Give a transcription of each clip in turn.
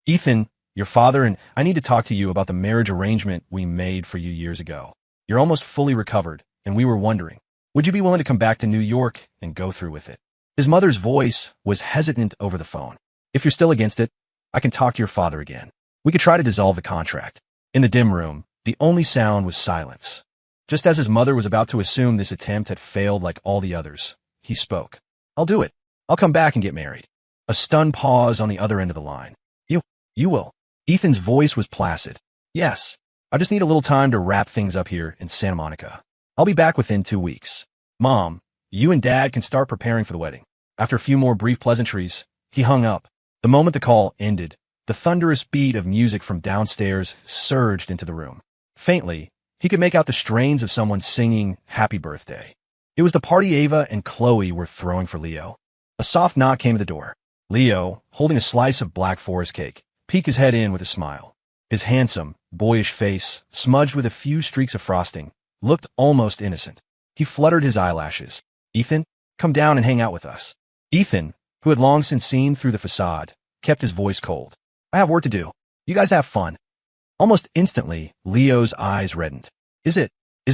Ethan, your father and I need to talk to you about the marriage arrangement we made for you years ago. You're almost fully recovered, and we were wondering, would you be willing to come back to New York and go through with it? His mother's voice was hesitant over the phone. If you're still against it, I can talk to your father again. We could try to dissolve the contract. In the dim room, the only sound was silence. Just as his mother was about to assume this attempt had failed like all the others, he spoke. I'll do it. I'll come back and get married. A stunned pause on the other end of the line. You will. Ethan's voice was placid. Yes. I just need a little time to wrap things up here in Santa Monica. I'll be back within 2 weeks. Mom, you and Dad can start preparing for the wedding. After a few more brief pleasantries, he hung up. The moment the call ended, the thunderous beat of music from downstairs surged into the room. Faintly, he could make out the strains of someone singing Happy Birthday. It was the party Ava and Chloe were throwing for Leo. A soft knock came at the door. Leo, holding a slice of black forest cake, peeked his head in with a smile. His handsome, boyish face, smudged with a few streaks of frosting, looked almost innocent. He fluttered his eyelashes. Ethan, come down and hang out with us. Ethan, who had long since seen through the facade, kept his voice cold. I have work to do. You guys have fun. Almost instantly, Leo's eyes reddened. Is it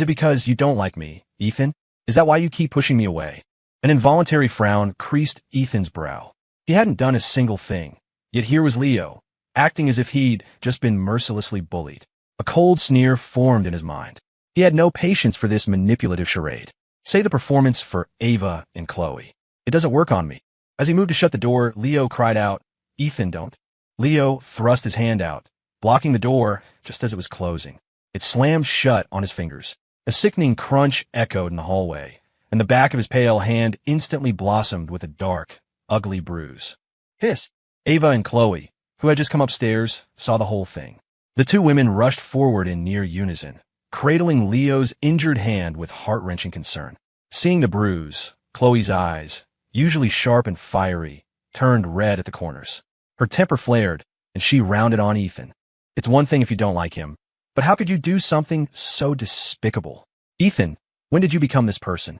because you don't like me, Ethan? Is that why you keep pushing me away? An involuntary frown creased Ethan's brow. He hadn't done a single thing, yet here was Leo, acting as if he'd just been mercilessly bullied. A cold sneer formed in his mind. He had no patience for this manipulative charade. Say the performance for Ava and Chloe. It doesn't work on me. As he moved to shut the door, Leo cried out, Ethan, don't. Leo thrust his hand out, blocking the door just as it was closing. It slammed shut on his fingers. A sickening crunch echoed in the hallway, and the back of his pale hand instantly blossomed with a dark, ugly bruise. Hiss! Ava and Chloe, who had just come upstairs, saw the whole thing. The two women rushed forward in near unison, cradling Leo's injured hand with heart-wrenching concern. Seeing the bruise, Chloe's eyes, usually sharp and fiery, turned red at the corners. Her temper flared, and she rounded on Ethan. It's one thing if you don't like him, but how could you do something so despicable? Ethan, when did you become this person?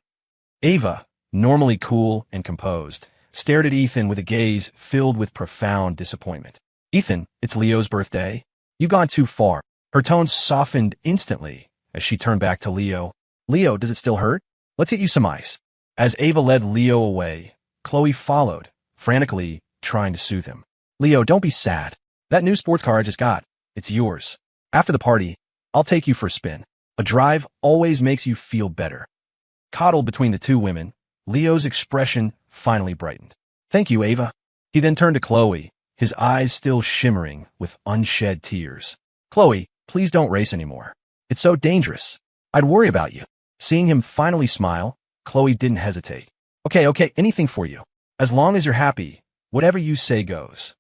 Ava, normally cool and composed, stared at Ethan with a gaze filled with profound disappointment. Ethan, it's Leo's birthday. You've gone too far. Her tone softened instantly as she turned back to Leo. Leo, does it still hurt? Let's get you some ice. As Ava led Leo away, Chloe followed, frantically trying to soothe him. Leo, don't be sad. That new sports car I just got, it's yours. After the party, I'll take you for a spin. A drive always makes you feel better. Coddled between the two women, Leo's expression finally brightened. Thank you, Ava. He then turned to Chloe, his eyes still shimmering with unshed tears. Chloe, please don't race anymore. It's so dangerous. I'd worry about you. Seeing him finally smile, Chloe didn't hesitate. Okay, anything for you. As long as you're happy, whatever you say goes.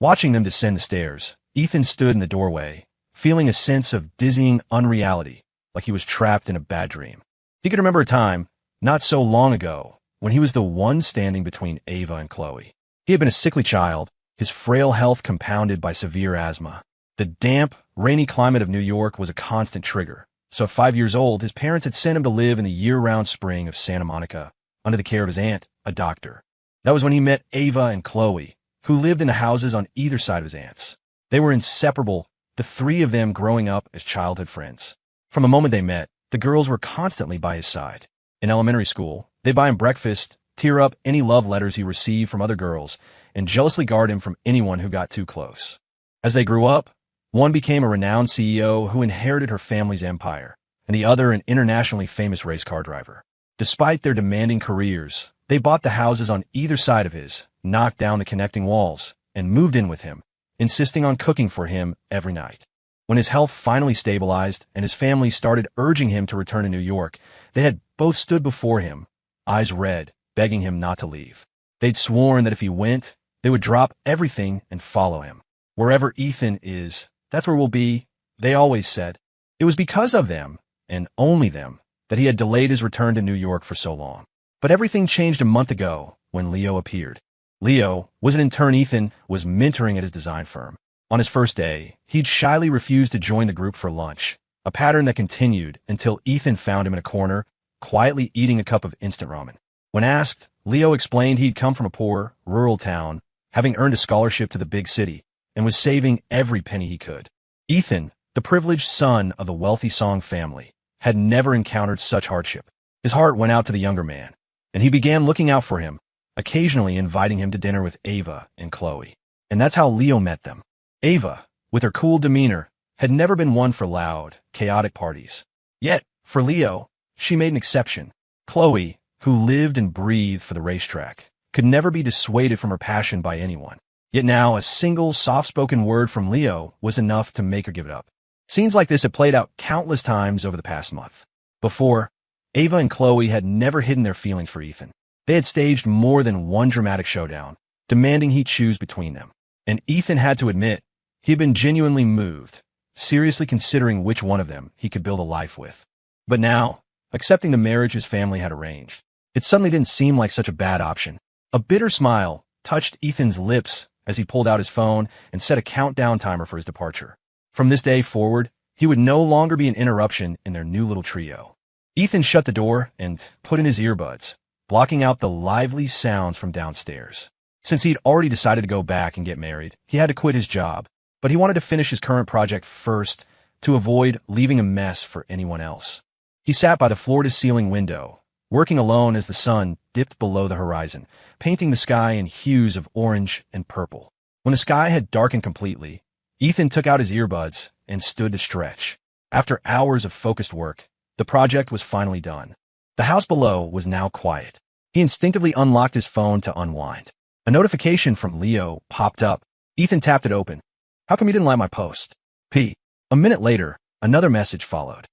Watching them descend the stairs, Ethan stood in the doorway, feeling a sense of dizzying unreality, like he was trapped in a bad dream. He could remember a time, not so long ago, when he was the one standing between Ava and Chloe. He had been a sickly child, his frail health compounded by severe asthma. The damp, rainy climate of New York was a constant trigger, so at 5 years old, his parents had sent him to live in the year-round spring of Santa Monica, under the care of his aunt, a doctor. That was when he met Ava and Chloe, who lived in the houses on either side of his aunts. They were inseparable, the three of them growing up as childhood friends. From the moment they met, the girls were constantly by his side. In elementary school, they'd buy him breakfast, tear up any love letters he received from other girls, and jealously guard him from anyone who got too close. As they grew up, one became a renowned CEO who inherited her family's empire, and the other an internationally famous race car driver. Despite their demanding careers, they bought the houses on either side of his, knocked down the connecting walls, and moved in with him, insisting on cooking for him every night. When his health finally stabilized and his family started urging him to return to New York, they had both stood before him, eyes red, begging him not to leave. They'd sworn that if he went, they would drop everything and follow him. Wherever Ethan is, that's where we'll be, they always said. It was because of them, and only them, that he had delayed his return to New York for so long. But everything changed a month ago when Leo appeared. Leo was an intern Ethan was mentoring at his design firm. On his first day, he'd shyly refused to join the group for lunch, a pattern that continued until Ethan found him in a corner, quietly eating a cup of instant ramen. When asked, Leo explained he'd come from a poor, rural town, having earned a scholarship to the big city, and was saving every penny he could. Ethan, the privileged son of the wealthy Song family, had never encountered such hardship. His heart went out to the younger man, and he began looking out for him, occasionally inviting him to dinner with Ava and Chloe. And that's how Leo met them. Ava, with her cool demeanor, had never been one for loud, chaotic parties. Yet, for Leo, she made an exception. Chloe, who lived and breathed for the racetrack, could never be dissuaded from her passion by anyone. Yet now a single soft-spoken word from Leo was enough to make her give it up. Scenes like this had played out countless times over the past month. Before, Ava and Chloe had never hidden their feelings for Ethan. They had staged more than one dramatic showdown, demanding he choose between them. And Ethan had to admit, he had been genuinely moved, seriously considering which one of them he could build a life with. But now, accepting the marriage his family had arranged, it suddenly didn't seem like such a bad option. A bitter smile touched Ethan's lips as he pulled out his phone and set a countdown timer for his departure. From this day forward, he would no longer be an interruption in their new little trio. Ethan shut the door and put in his earbuds, blocking out the lively sounds from downstairs. Since he'd already decided to go back and get married, he had to quit his job, but he wanted to finish his current project first to avoid leaving a mess for anyone else. He sat by the floor-to-ceiling window, working alone as the sun dipped below the horizon, painting the sky in hues of orange and purple. When the sky had darkened completely, Ethan took out his earbuds and stood to stretch. After hours of focused work, the project was finally done. The house below was now quiet. He instinctively unlocked his phone to unwind. A notification from Leo popped up. Ethan tapped it open. "How come you didn't like my post?" P. A minute later, another message followed.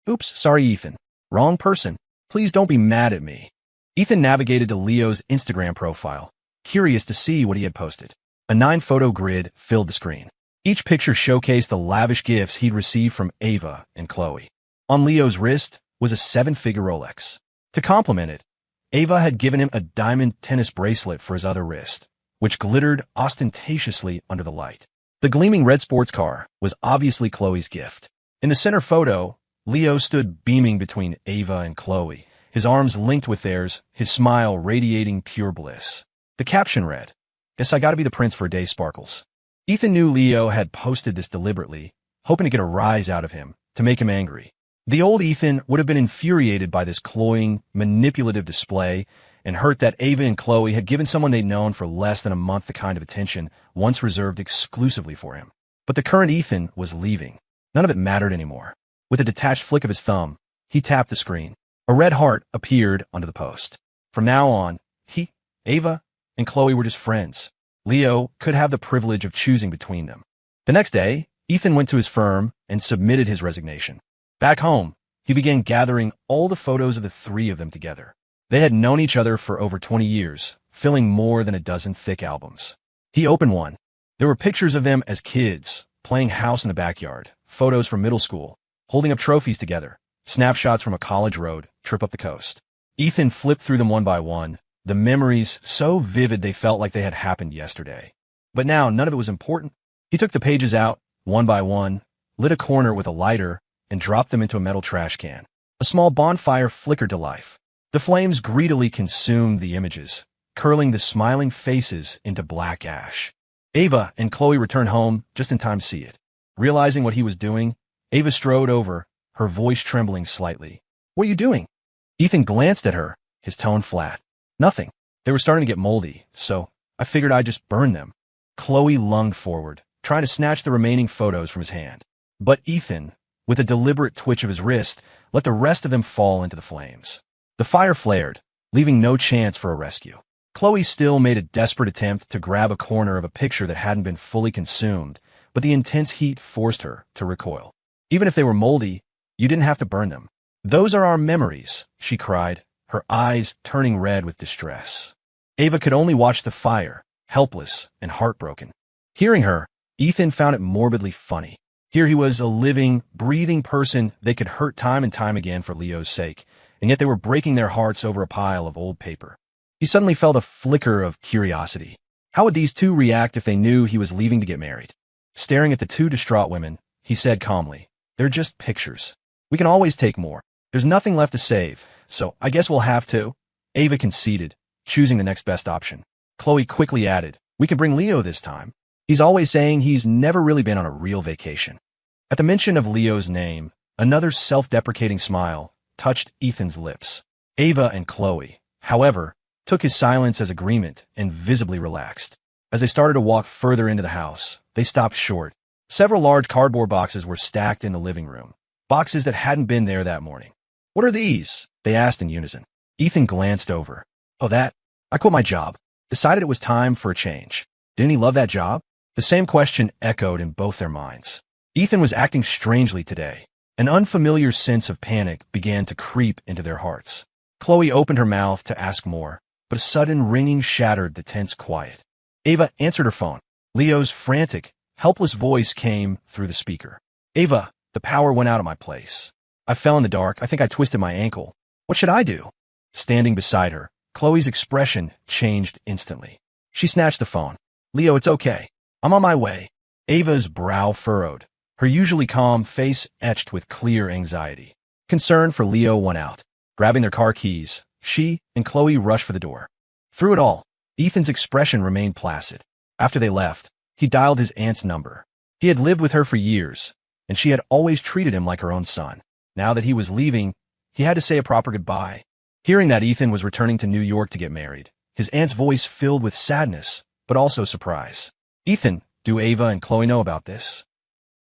"Oops, sorry Ethan. Wrong person. Please don't be mad at me." Ethan navigated to Leo's Instagram profile, curious to see what he had posted. A 9-photo grid filled the screen. Each picture showcased the lavish gifts he'd received from Ava and Chloe. On Leo's wrist was a 7-figure Rolex. To complement it, Ava had given him a diamond tennis bracelet for his other wrist, which glittered ostentatiously under the light. The gleaming red sports car was obviously Chloe's gift. In the center photo, Leo stood beaming between Ava and Chloe, his arms linked with theirs, his smile radiating pure bliss. The caption read, "Guess I gotta be the prince for a day, Sparkles." Ethan knew Leo had posted this deliberately, hoping to get a rise out of him, to make him angry. The old Ethan would have been infuriated by this cloying, manipulative display and hurt that Ava and Chloe had given someone they'd known for less than a month the kind of attention once reserved exclusively for him. But the current Ethan was leaving. None of it mattered anymore. With a detached flick of his thumb, he tapped the screen. A red heart appeared under the post. From now on, he, Ava, and Chloe were just friends. Leo could have the privilege of choosing between them. The next day, Ethan went to his firm and submitted his resignation. Back home, he began gathering all the photos of the three of them together. They had known each other for over 20 years, filling more than a dozen thick albums. He opened one. There were pictures of them as kids, playing house in the backyard, photos from middle school, holding up trophies together, snapshots from a college road trip up the coast. Ethan flipped through them one by one, the memories so vivid they felt like they had happened yesterday. But now none of it was important. He took the pages out, one by one, lit a corner with a lighter, and dropped them into a metal trash can. A small bonfire flickered to life. The flames greedily consumed the images, curling the smiling faces into black ash. Ava and Chloe returned home just in time to see it. Realizing what he was doing, Ava strode over, her voice trembling slightly. "What are you doing?" Ethan glanced at her, his tone flat. "Nothing. They were starting to get moldy, so I figured I'd just burn them." Chloe lunged forward, trying to snatch the remaining photos from his hand. But Ethan, with a deliberate twitch of his wrist, let the rest of them fall into the flames. The fire flared, leaving no chance for a rescue. Chloe still made a desperate attempt to grab a corner of a picture that hadn't been fully consumed, but the intense heat forced her to recoil. "Even if they were moldy, you didn't have to burn them. Those are our memories," she cried, her eyes turning red with distress. Ava could only watch the fire, helpless and heartbroken. Hearing her, Ethan found it morbidly funny. Here he was, a living, breathing person they could hurt time and time again for Leo's sake, and yet they were breaking their hearts over a pile of old paper. He suddenly felt a flicker of curiosity. How would these two react if they knew he was leaving to get married? Staring at the two distraught women, he said calmly, "They're just pictures. We can always take more. There's nothing left to save, so I guess we'll have to." Ava conceded, choosing the next best option. Chloe quickly added, "We can bring Leo this time." He's always saying he's never really been on a real vacation. At the mention of Leo's name, another self-deprecating smile touched Ethan's lips. Ava and Chloe, however, took his silence as agreement and visibly relaxed. As they started to walk further into the house, they stopped short. Several large cardboard boxes were stacked in the living room, boxes that hadn't been there that morning. "What are these?" they asked in unison. Ethan glanced over. "Oh, that? I quit my job. Decided it was time for a change." Didn't he love that job? The same question echoed in both their minds. Ethan was acting strangely today. An unfamiliar sense of panic began to creep into their hearts. Chloe opened her mouth to ask more, but a sudden ringing shattered the tense quiet. Ava answered her phone. Leo's frantic, helpless voice came through the speaker. "Ava, the power went out at my place. I fell in the dark. I think I twisted my ankle. What should I do?" Standing beside her, Chloe's expression changed instantly. She snatched the phone. "Leo, it's okay. I'm on my way." Ava's brow furrowed, her usually calm face etched with clear anxiety. Concern for Leo won out. Grabbing their car keys, she and Chloe rushed for the door. Through it all, Ethan's expression remained placid. After they left, he dialed his aunt's number. He had lived with her for years, and she had always treated him like her own son. Now that he was leaving, he had to say a proper goodbye. Hearing that Ethan was returning to New York to get married, his aunt's voice filled with sadness, but also surprise. "Ethan, do Ava and Chloe know about this?"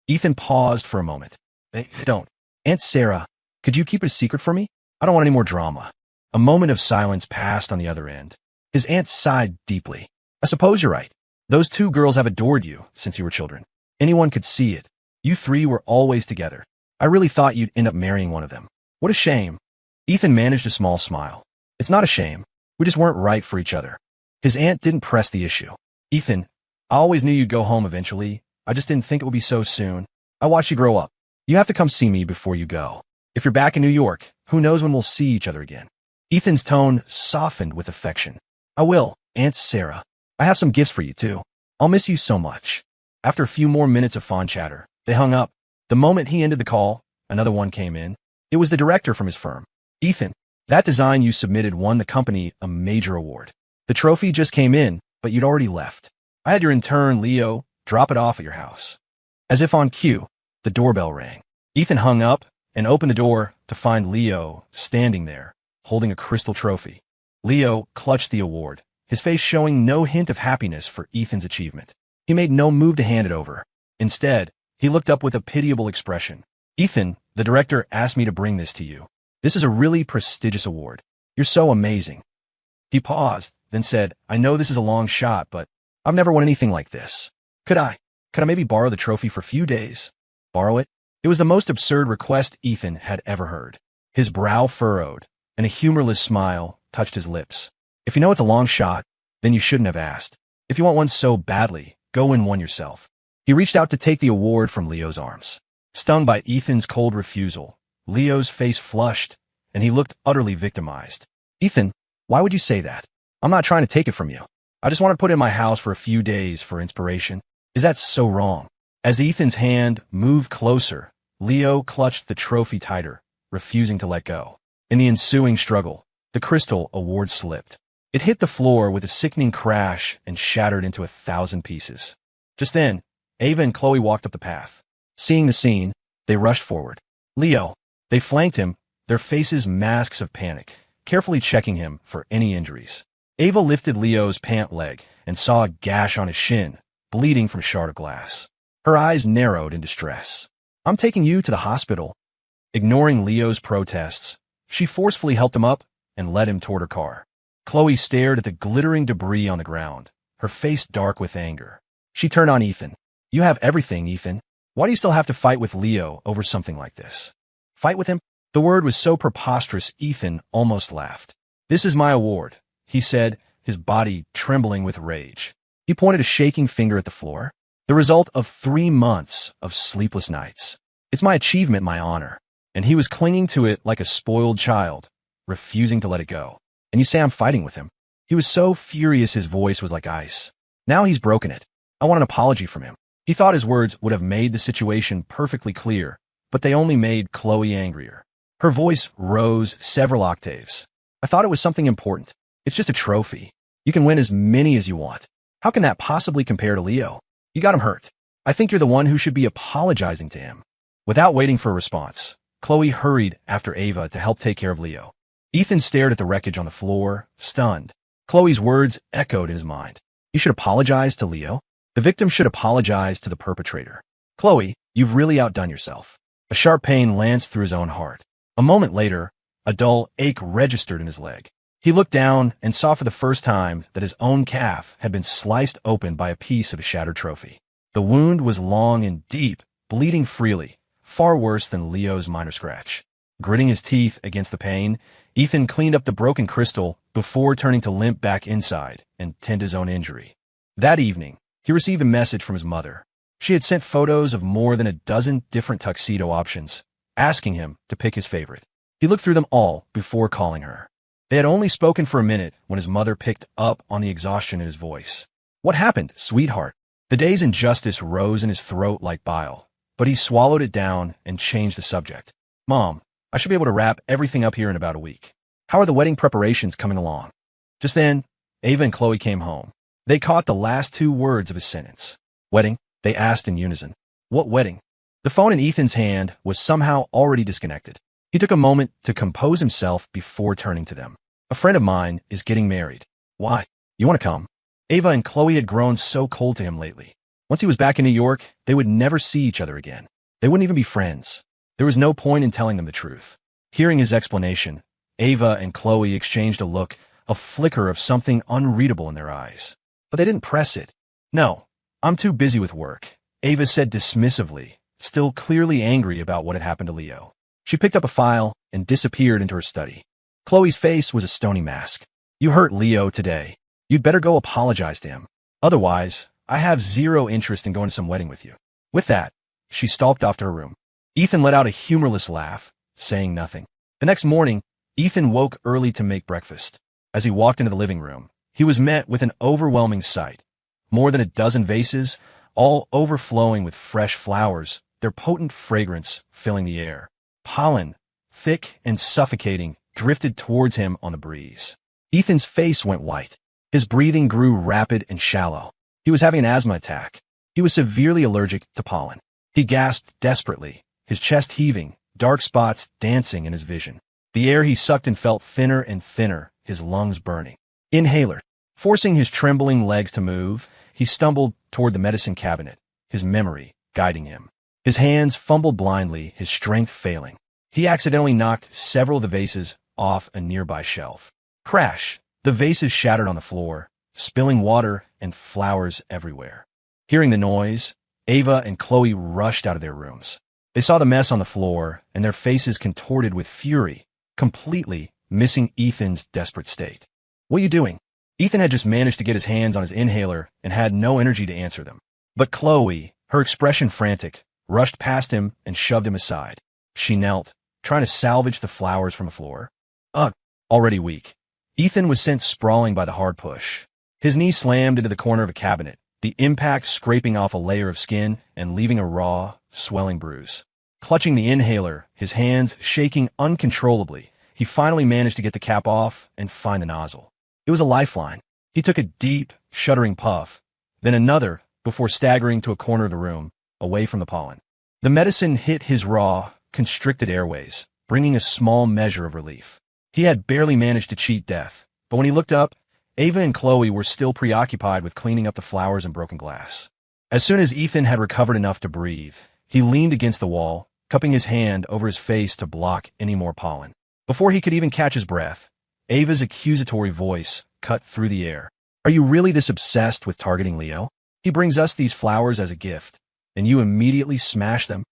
Ethan paused for a moment. "They don't. Aunt Sarah, could you keep it a secret for me? I don't want any more drama." A moment of silence passed on the other end. His aunt sighed deeply. "I suppose you're right. Those two girls have adored you since you were children. Anyone could see it. You three were always together. I really thought you'd end up marrying one of them. What a shame." Ethan managed a small smile. "It's not a shame. We just weren't right for each other." His aunt didn't press the issue. "Ethan, I always knew you'd go home eventually. I just didn't think it would be so soon. I watched you grow up. You have to come see me before you go. If you're back in New York, who knows when we'll see each other again." Ethan's tone softened with affection. "I will, Aunt Sarah. I have some gifts for you, too. I'll miss you so much." After a few more minutes of fond chatter, they hung up. The moment he ended the call, another one came in. It was the director from his firm. "Ethan, that design you submitted won the company a major award. The trophy just came in, but you'd already left. I had your intern, Leo, drop it off at your house." As if on cue, the doorbell rang. Ethan hung up and opened the door to find Leo standing there, holding a crystal trophy. Leo clutched the award, his face showing no hint of happiness for Ethan's achievement. He made no move to hand it over. Instead, he looked up with a pitiable expression. "Ethan, the director asked me to bring this to you. This is a really prestigious award. You're so amazing." He paused, then said, "I know this is a long shot, but I've never won anything like this. Could I maybe borrow the trophy for a few days?" Borrow it? It was the most absurd request Ethan had ever heard. His brow furrowed, and a humorless smile touched his lips. "If you know it's a long shot, then you shouldn't have asked. If you want one so badly, go win one yourself." He reached out to take the award from Leo's arms. Stung by Ethan's cold refusal, Leo's face flushed, and he looked utterly victimized. "Ethan, why would you say that? I'm not trying to take it from you. I just want to put it in my house for a few days for inspiration. Is that so wrong?" As Ethan's hand moved closer, Leo clutched the trophy tighter, refusing to let go. In the ensuing struggle, the crystal award slipped. It hit the floor with a sickening crash and shattered into 1,000 pieces. Just then, Ava and Chloe walked up the path. Seeing the scene, they rushed forward. "Leo!" They flanked him, their faces masks of panic, carefully checking him for any injuries. Ava lifted Leo's pant leg and saw a gash on his shin, bleeding from a shard of glass. Her eyes narrowed in distress. "I'm taking you to the hospital." Ignoring Leo's protests, she forcefully helped him up and led him toward her car. Chloe stared at the glittering debris on the ground, her face dark with anger. She turned on Ethan. "You have everything, Ethan. Why do you still have to fight with Leo over something like this?" "Fight with him?" The word was so preposterous Ethan almost laughed. "This is my award," he said, his body trembling with rage. He pointed a shaking finger at the floor. "The result of 3 months of sleepless nights. It's my achievement, my honor." And he was clinging to it like a spoiled child, refusing to let it go. "And you say I'm fighting with him?" He was so furious his voice was like ice. "Now he's broken it. I want an apology from him." He thought his words would have made the situation perfectly clear, but they only made Chloe angrier. Her voice rose several octaves. "I thought it was something important. It's just a trophy. You can win as many as you want. How can that possibly compare to Leo? You got him hurt. I think you're the one who should be apologizing to him." Without waiting for a response, Chloe hurried after Ava to help take care of Leo. Ethan stared at the wreckage on the floor, stunned. Chloe's words echoed in his mind. "You should apologize to Leo? The victim should apologize to the perpetrator. Chloe, you've really outdone yourself." A sharp pain lanced through his own heart. A moment later, a dull ache registered in his leg. He looked down and saw for the first time that his own calf had been sliced open by a piece of a shattered trophy. The wound was long and deep, bleeding freely, far worse than Leo's minor scratch. Gritting his teeth against the pain, Ethan cleaned up the broken crystal before turning to limp back inside and tend his own injury. That evening, he received a message from his mother. She had sent photos of more than a dozen different tuxedo options, asking him to pick his favorite. He looked through them all before calling her. They had only spoken for a minute when his mother picked up on the exhaustion in his voice. "What happened, sweetheart?" The day's injustice rose in his throat like bile, but he swallowed it down and changed the subject. "Mom, I should be able to wrap everything up here in about a week. How are the wedding preparations coming along?" Just then, Ava and Chloe came home. They caught the last two words of his sentence. "Wedding?" they asked in unison. "What wedding?" The phone in Ethan's hand was somehow already disconnected. He took a moment to compose himself before turning to them. "A friend of mine is getting married." "Why? You want to come?" Ava and Chloe had grown so cold to him lately. Once he was back in New York, they would never see each other again. They wouldn't even be friends. There was no point in telling them the truth. Hearing his explanation, Ava and Chloe exchanged a look, a flicker of something unreadable in their eyes. But they didn't press it. "No, I'm too busy with work," Ava said dismissively, still clearly angry about what had happened to Leo. She picked up a file and disappeared into her study. Chloe's face was a stony mask. "You hurt Leo today. You'd better go apologize to him. Otherwise, I have zero interest in going to some wedding with you." With that, she stalked off to her room. Ethan let out a humorless laugh, saying nothing. The next morning, Ethan woke early to make breakfast. As he walked into the living room, he was met with an overwhelming sight. More than a dozen vases, all overflowing with fresh flowers, their potent fragrance filling the air. Pollen, thick and suffocating, drifted towards him on the breeze. Ethan's face went white. His breathing grew rapid and shallow. He was having an asthma attack. He was severely allergic to pollen. He gasped desperately, his chest heaving, dark spots dancing in his vision. The air he sucked and felt thinner and thinner, his lungs burning. Inhaler. Forcing his trembling legs to move, he stumbled toward the medicine cabinet, his memory guiding him. His hands fumbled blindly, his strength failing. He accidentally knocked several of the vases off a nearby shelf. Crash! The vases shattered on the floor, spilling water and flowers everywhere. Hearing the noise, Ava and Chloe rushed out of their rooms. They saw the mess on the floor, and their faces contorted with fury, completely missing Ethan's desperate state. "What are you doing?" Ethan had just managed to get his hands on his inhaler and had no energy to answer them. But Chloe, her expression frantic, rushed past him and shoved him aside. She knelt, trying to salvage the flowers from the floor. Ugh, already weak. Ethan was sent sprawling by the hard push. His knee slammed into the corner of a cabinet, the impact scraping off a layer of skin and leaving a raw, swelling bruise. Clutching the inhaler, his hands shaking uncontrollably, he finally managed to get the cap off and find the nozzle. It was a lifeline. He took a deep, shuddering puff, then another before staggering to a corner of the room, away from the pollen. The medicine hit his raw, constricted airways, bringing a small measure of relief. He had barely managed to cheat death, but when he looked up, Ava and Chloe were still preoccupied with cleaning up the flowers and broken glass. As soon as Ethan had recovered enough to breathe, he leaned against the wall, cupping his hand over his face to block any more pollen. Before he could even catch his breath, Ava's accusatory voice cut through the air. "Are you really this obsessed with targeting Leo? He brings us these flowers as a gift, and you immediately smash them?"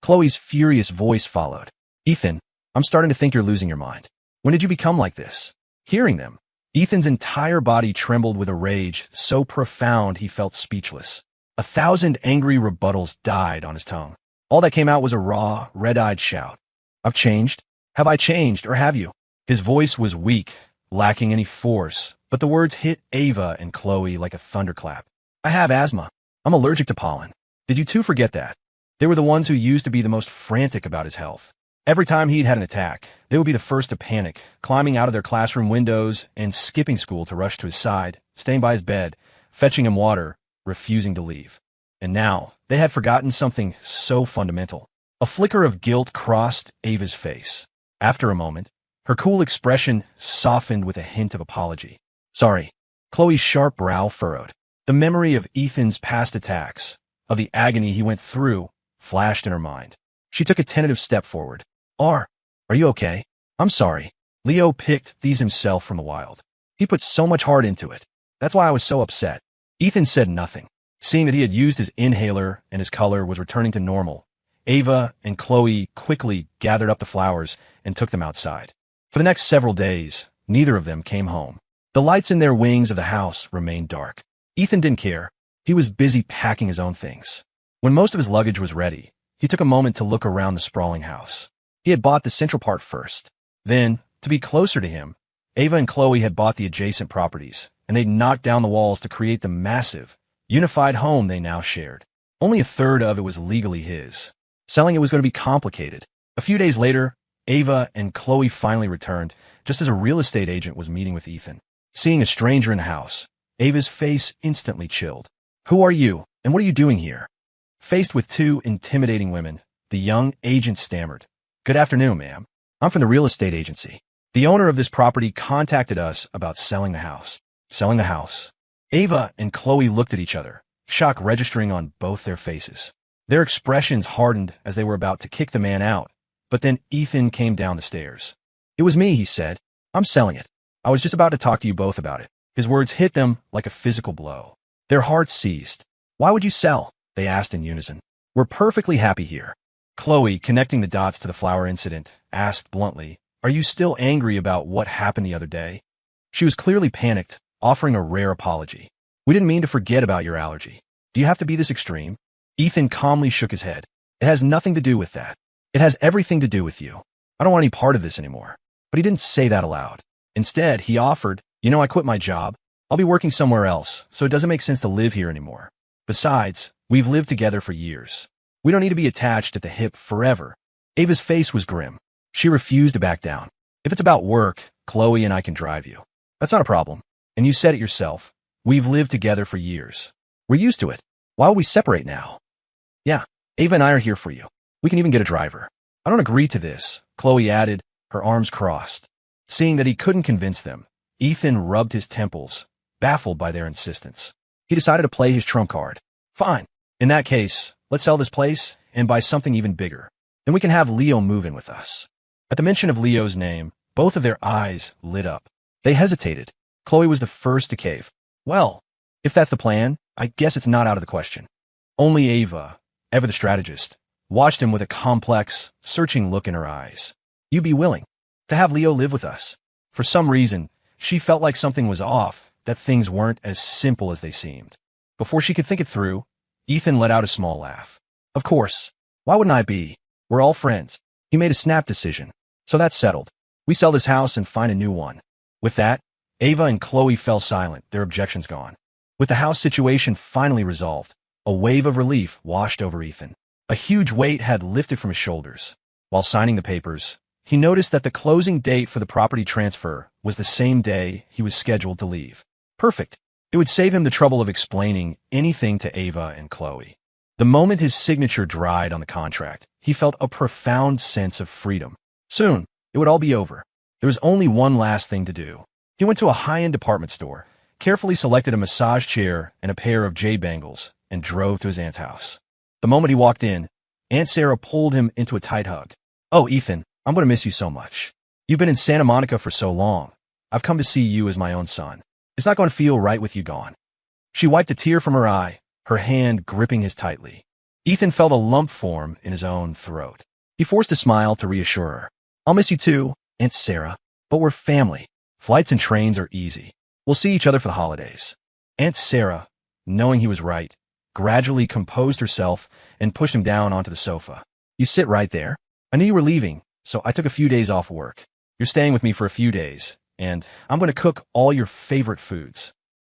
Chloe's furious voice followed. "Ethan, I'm starting to think you're losing your mind. When did you become like this?" Hearing them, Ethan's entire body trembled with a rage so profound he felt speechless. 1,000 angry rebuttals died on his tongue. All that came out was a raw, red-eyed shout. "I've changed. Have I changed, or have you?" His voice was weak, lacking any force, but the words hit Ava and Chloe like a thunderclap. "I have asthma. I'm allergic to pollen. Did you two forget that?" They were the ones who used to be the most frantic about his health. Every time he'd had an attack, they would be the first to panic, climbing out of their classroom windows and skipping school to rush to his side, staying by his bed, fetching him water, refusing to leave. And now, they had forgotten something so fundamental. A flicker of guilt crossed Ava's face. After a moment, her cool expression softened with a hint of apology. Sorry. Chloe's sharp brow furrowed. The memory of Ethan's past attacks, of the agony he went through, flashed in her mind. She took a tentative step forward. Are you okay? I'm sorry. Leo picked these himself from the wild. He put so much heart into it. That's why I was so upset. Ethan said nothing. Seeing that he had used his inhaler and his color was returning to normal, Ava and Chloe quickly gathered up the flowers and took them outside. For the next several days, neither of them came home. The lights in their wings of the house remained dark. Ethan didn't care. He was busy packing his own things. When most of his luggage was ready, he took a moment to look around the sprawling house. He had bought the central part first. Then, to be closer to him, Ava and Chloe had bought the adjacent properties, and they'd knocked down the walls to create the massive, unified home they now shared. Only a third of it was legally his. Selling it was going to be complicated. A few days later, Ava and Chloe finally returned, just as a real estate agent was meeting with Ethan. Seeing a stranger in the house, Ava's face instantly chilled. Who are you, and what are you doing here? Faced with two intimidating women, the young agent stammered. Good afternoon, ma'am. I'm from the real estate agency. The owner of this property contacted us about selling the house. Selling the house. Ava and Chloe looked at each other, shock registering on both their faces. Their expressions hardened as they were about to kick the man out, but then Ethan came down the stairs. It was me, he said. I'm selling it. I was just about to talk to you both about it. His words hit them like a physical blow. Their hearts seized. Why would you sell? They asked in unison. We're perfectly happy here. Chloe, connecting the dots to the flower incident, asked bluntly, Are you still angry about what happened the other day? She was clearly panicked, offering a rare apology. We didn't mean to forget about your allergy. Do you have to be this extreme? Ethan calmly shook his head. It has nothing to do with that. It has everything to do with you. I don't want any part of this anymore. But he didn't say that aloud. Instead, he offered, I quit my job. I'll be working somewhere else, so it doesn't make sense to live here anymore. Besides, we've lived together for years. We don't need to be attached at the hip forever. Ava's face was grim. She refused to back down. If it's about work, Chloe and I can drive you. That's not a problem. And you said it yourself. We've lived together for years. We're used to it. Why would we separate now? Yeah, Ava and I are here for you. We can even get a driver. I don't agree to this, Chloe added, her arms crossed. Seeing that he couldn't convince them, Ethan rubbed his temples, baffled by their insistence. He decided to play his trump card. Fine. In that case, let's sell this place and buy something even bigger. Then we can have Leo move in with us. At the mention of Leo's name, both of their eyes lit up. They hesitated. Chloe was the first to cave. Well, if that's the plan, I guess it's not out of the question. Only Ava, ever the strategist, watched him with a complex, searching look in her eyes. You'd be willing to have Leo live with us. For some reason, she felt like something was off, that things weren't as simple as they seemed. Before she could think it through, Ethan let out a small laugh. Of course. Why wouldn't I be? We're all friends. He made a snap decision. So that's settled. We sell this house and find a new one. With that, Ava and Chloe fell silent, their objections gone. With the house situation finally resolved, a wave of relief washed over Ethan. A huge weight had lifted from his shoulders. While signing the papers, he noticed that the closing date for the property transfer was the same day he was scheduled to leave. Perfect. It would save him the trouble of explaining anything to Ava and Chloe. The moment his signature dried on the contract, he felt a profound sense of freedom. Soon, it would all be over. There was only one last thing to do. He went to a high-end department store, carefully selected a massage chair and a pair of jade bangles, and drove to his aunt's house. The moment he walked in, Aunt Sarah pulled him into a tight hug. Oh, Ethan, I'm going to miss you so much. You've been in Santa Monica for so long. I've come to see you as my own son. It's not going to feel right with you gone. She wiped a tear from her eye, her hand gripping his tightly. Ethan felt a lump form in his own throat. He forced a smile to reassure her. I'll miss you too, Aunt Sarah, but we're family. Flights and trains are easy. We'll see each other for the holidays. Aunt Sarah, knowing he was right, gradually composed herself and pushed him down onto the sofa. You sit right there. I knew you were leaving, so I took a few days off work. You're staying with me for a few days, and I'm going to cook all your favorite foods.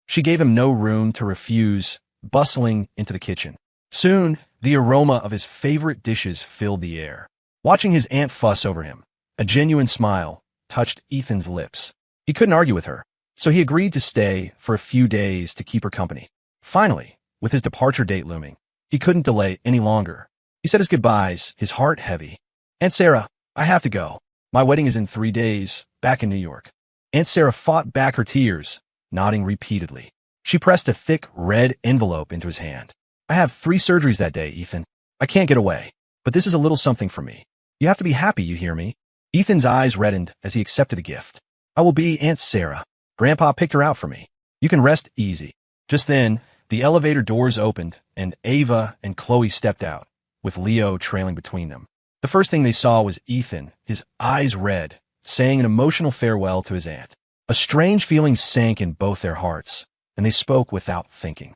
She gave him no room to refuse, bustling into the kitchen. Soon, the aroma of his favorite dishes filled the air. Watching his aunt fuss over him, a genuine smile touched Ethan's lips. He couldn't argue with her, so he agreed to stay for a few days to keep her company. Finally, with his departure date looming, He couldn't delay any longer. He said his goodbyes, his heart heavy. Aunt Sarah, I have to go. My wedding is in 3 days, back in New York. Aunt Sarah fought back her tears, nodding repeatedly. She pressed a thick, red envelope into his hand. I have 3 surgeries that day, Ethan. I can't get away. But this is a little something for me. You have to be happy, you hear me? Ethan's eyes reddened as he accepted the gift. I will be Aunt Sarah. Grandpa picked her out for me. You can rest easy. Just then, the elevator doors opened, and Ava and Chloe stepped out, with Leo trailing between them. The first thing they saw was Ethan, his eyes red, saying an emotional farewell to his aunt. A strange feeling sank in both their hearts, and they spoke without thinking.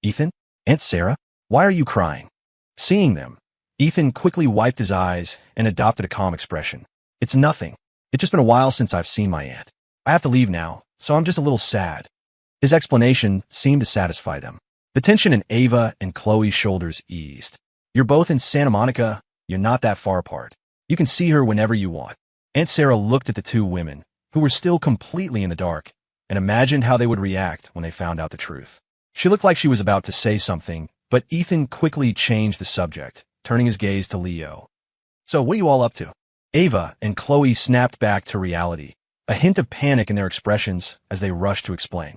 Ethan? Aunt Sarah? Why are you crying? Seeing them, Ethan quickly wiped his eyes and adopted a calm expression. It's nothing. It's just been a while since I've seen my aunt. I have to leave now, so I'm just a little sad. His explanation seemed to satisfy them. The tension in Ava and Chloe's shoulders eased. You're both in Santa Monica. You're not that far apart. You can see her whenever you want. Aunt Sarah looked at the 2 women, who were still completely in the dark, and imagined how they would react when they found out the truth. She looked like she was about to say something, but Ethan quickly changed the subject, turning his gaze to Leo. So what are you all up to? Ava and Chloe snapped back to reality, a hint of panic in their expressions as they rushed to explain.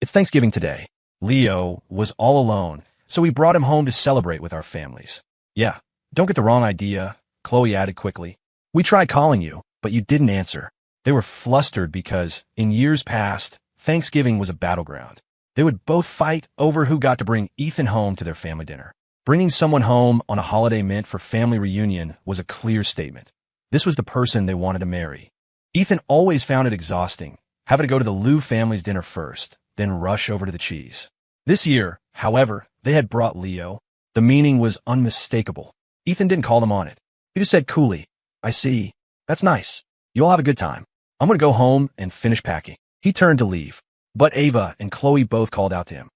It's Thanksgiving today. Leo was all alone, so we brought him home to celebrate with our families. Yeah, don't get the wrong idea, Chloe added quickly. We tried calling you, but you didn't answer. They were flustered because, in years past, Thanksgiving was a battleground. They would both fight over who got to bring Ethan home to their family dinner. Bringing someone home on a holiday meant for family reunion was a clear statement. This was the person they wanted to marry. Ethan always found it exhausting, having to go to the Liu family's dinner first, then rush over to the cheese. This year, however, they had brought Leo. The meaning was unmistakable. Ethan didn't call them on it. He just said coolly, I see. That's nice. You all have a good time. I'm going to go home and finish packing. He turned to leave, but Ava and Chloe both called out to him.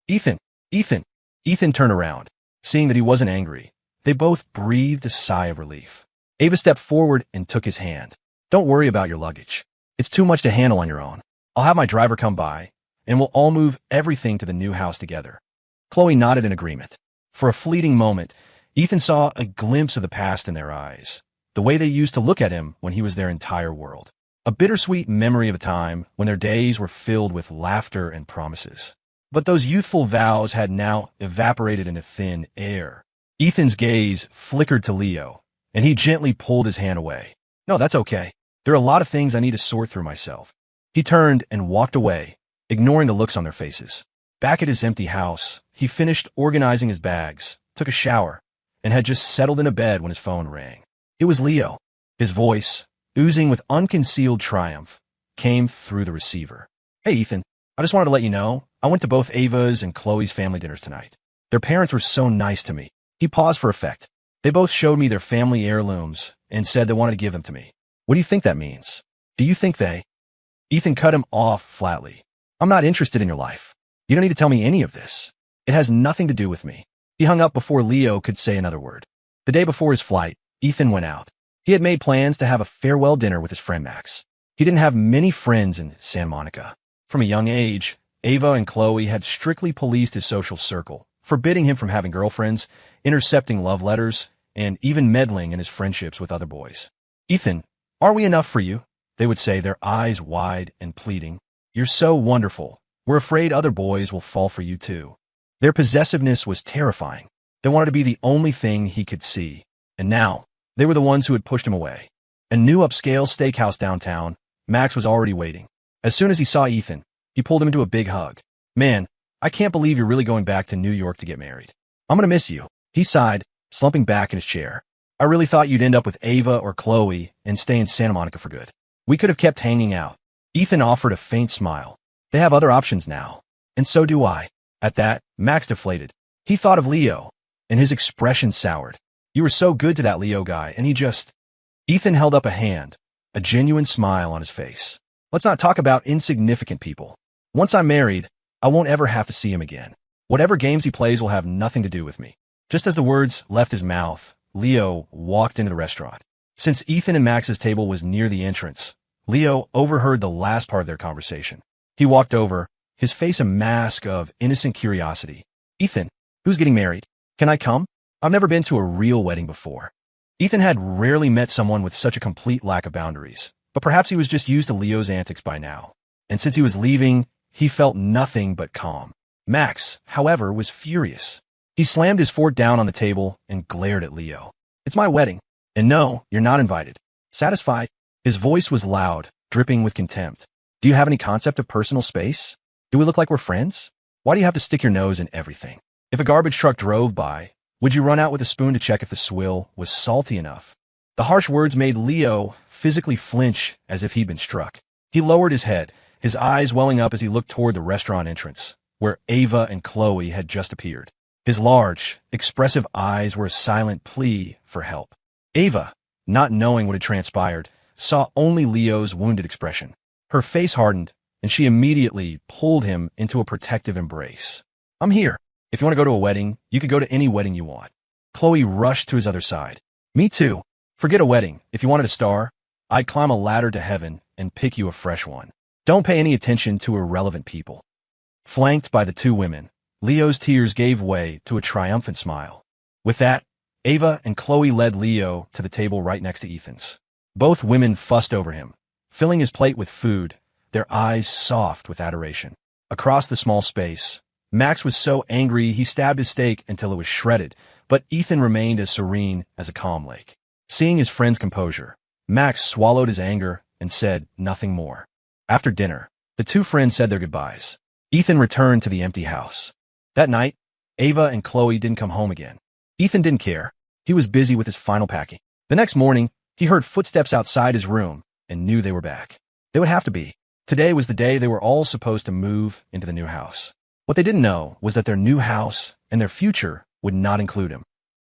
Ethan, Ethan. Ethan turned around. Seeing that he wasn't angry, they both breathed a sigh of relief. Ava stepped forward and took his hand. Don't worry about your luggage. It's too much to handle on your own. I'll have my driver come by, and we'll all move everything to the new house together. Chloe nodded in agreement. For a fleeting moment, Ethan saw a glimpse of the past in their eyes, the way they used to look at him when he was their entire world. A bittersweet memory of a time when their days were filled with laughter and promises. But those youthful vows had now evaporated into thin air. Ethan's gaze flickered to Leo, and he gently pulled his hand away. No, that's okay. There are a lot of things I need to sort through myself. He turned and walked away, ignoring the looks on their faces. Back at his empty house, he finished organizing his bags, took a shower, and had just settled in a bed when his phone rang. It was Leo. His voice, oozing with unconcealed triumph, came through the receiver. Hey, Ethan, I just wanted to let you know, I went to both Ava's and Chloe's family dinners tonight. Their parents were so nice to me. He paused for effect. They both showed me their family heirlooms and said they wanted to give them to me. What do you think that means? Do you think they... Ethan cut him off flatly. I'm not interested in your life. You don't need to tell me any of this. It has nothing to do with me. He hung up before Leo could say another word. The day before his flight, Ethan went out. He had made plans to have a farewell dinner with his friend Max. He didn't have many friends in Santa Monica. From a young age, Ava and Chloe had strictly policed his social circle, forbidding him from having girlfriends, intercepting love letters, and even meddling in his friendships with other boys. Ethan, are we enough for you? They would say, their eyes wide and pleading. You're so wonderful. We're afraid other boys will fall for you too. Their possessiveness was terrifying. They wanted to be the only thing he could see. And now, they were the ones who had pushed him away. A new upscale steakhouse downtown, Max was already waiting. As soon as he saw Ethan, he pulled him into a big hug. Man, I can't believe you're really going back to New York to get married. I'm gonna miss you. He sighed, slumping back in his chair. I really thought you'd end up with Ava or Chloe and stay in Santa Monica for good. We could have kept hanging out. Ethan offered a faint smile. They have other options now. And so do I. At that, Max deflated. He thought of Leo, and his expression soured. You were so good to that Leo guy, and he just... Ethan held up a hand, a genuine smile on his face. Let's not talk about insignificant people. Once I'm married, I won't ever have to see him again. Whatever games he plays will have nothing to do with me. Just as the words left his mouth, Leo walked into the restaurant. Since Ethan and Max's table was near the entrance, Leo overheard the last part of their conversation. He walked over, his face a mask of innocent curiosity. Ethan, who's getting married? Can I come? I've never been to a real wedding before. Ethan had rarely met someone with such a complete lack of boundaries, but perhaps he was just used to Leo's antics by now. And since he was leaving, he felt nothing but calm. Max, however, was furious. He slammed his fork down on the table and glared at Leo. It's my wedding. And no, you're not invited. Satisfied? His voice was loud, dripping with contempt. Do you have any concept of personal space? Do we look like we're friends? Why do you have to stick your nose in everything? If a garbage truck drove by, would you run out with a spoon to check if the swill was salty enough? The harsh words made Leo physically flinch as if he'd been struck. He lowered his head, his eyes welling up as he looked toward the restaurant entrance, where Ava and Chloe had just appeared. His large, expressive eyes were a silent plea for help. Ava, not knowing what had transpired, saw only Leo's wounded expression. Her face hardened, and she immediately pulled him into a protective embrace. I'm here. If you want to go to a wedding, you could go to any wedding you want. Chloe rushed to his other side. Me too. Forget a wedding. If you wanted a star, I'd climb a ladder to heaven and pick you a fresh one. Don't pay any attention to irrelevant people. Flanked by the two women, Leo's tears gave way to a triumphant smile. With that, Ava and Chloe led Leo to the table right next to Ethan's. Both women fussed over him, filling his plate with food, their eyes soft with adoration. Across the small space, Max was so angry he stabbed his steak until it was shredded, but Ethan remained as serene as a calm lake. Seeing his friend's composure, Max swallowed his anger and said nothing more. After dinner, the two friends said their goodbyes. Ethan returned to the empty house. That night, Ava and Chloe didn't come home again. Ethan didn't care. He was busy with his final packing. The next morning, he heard footsteps outside his room and knew they were back. They would have to be. Today was the day they were all supposed to move into the new house. What they didn't know was that their new house and their future would not include him.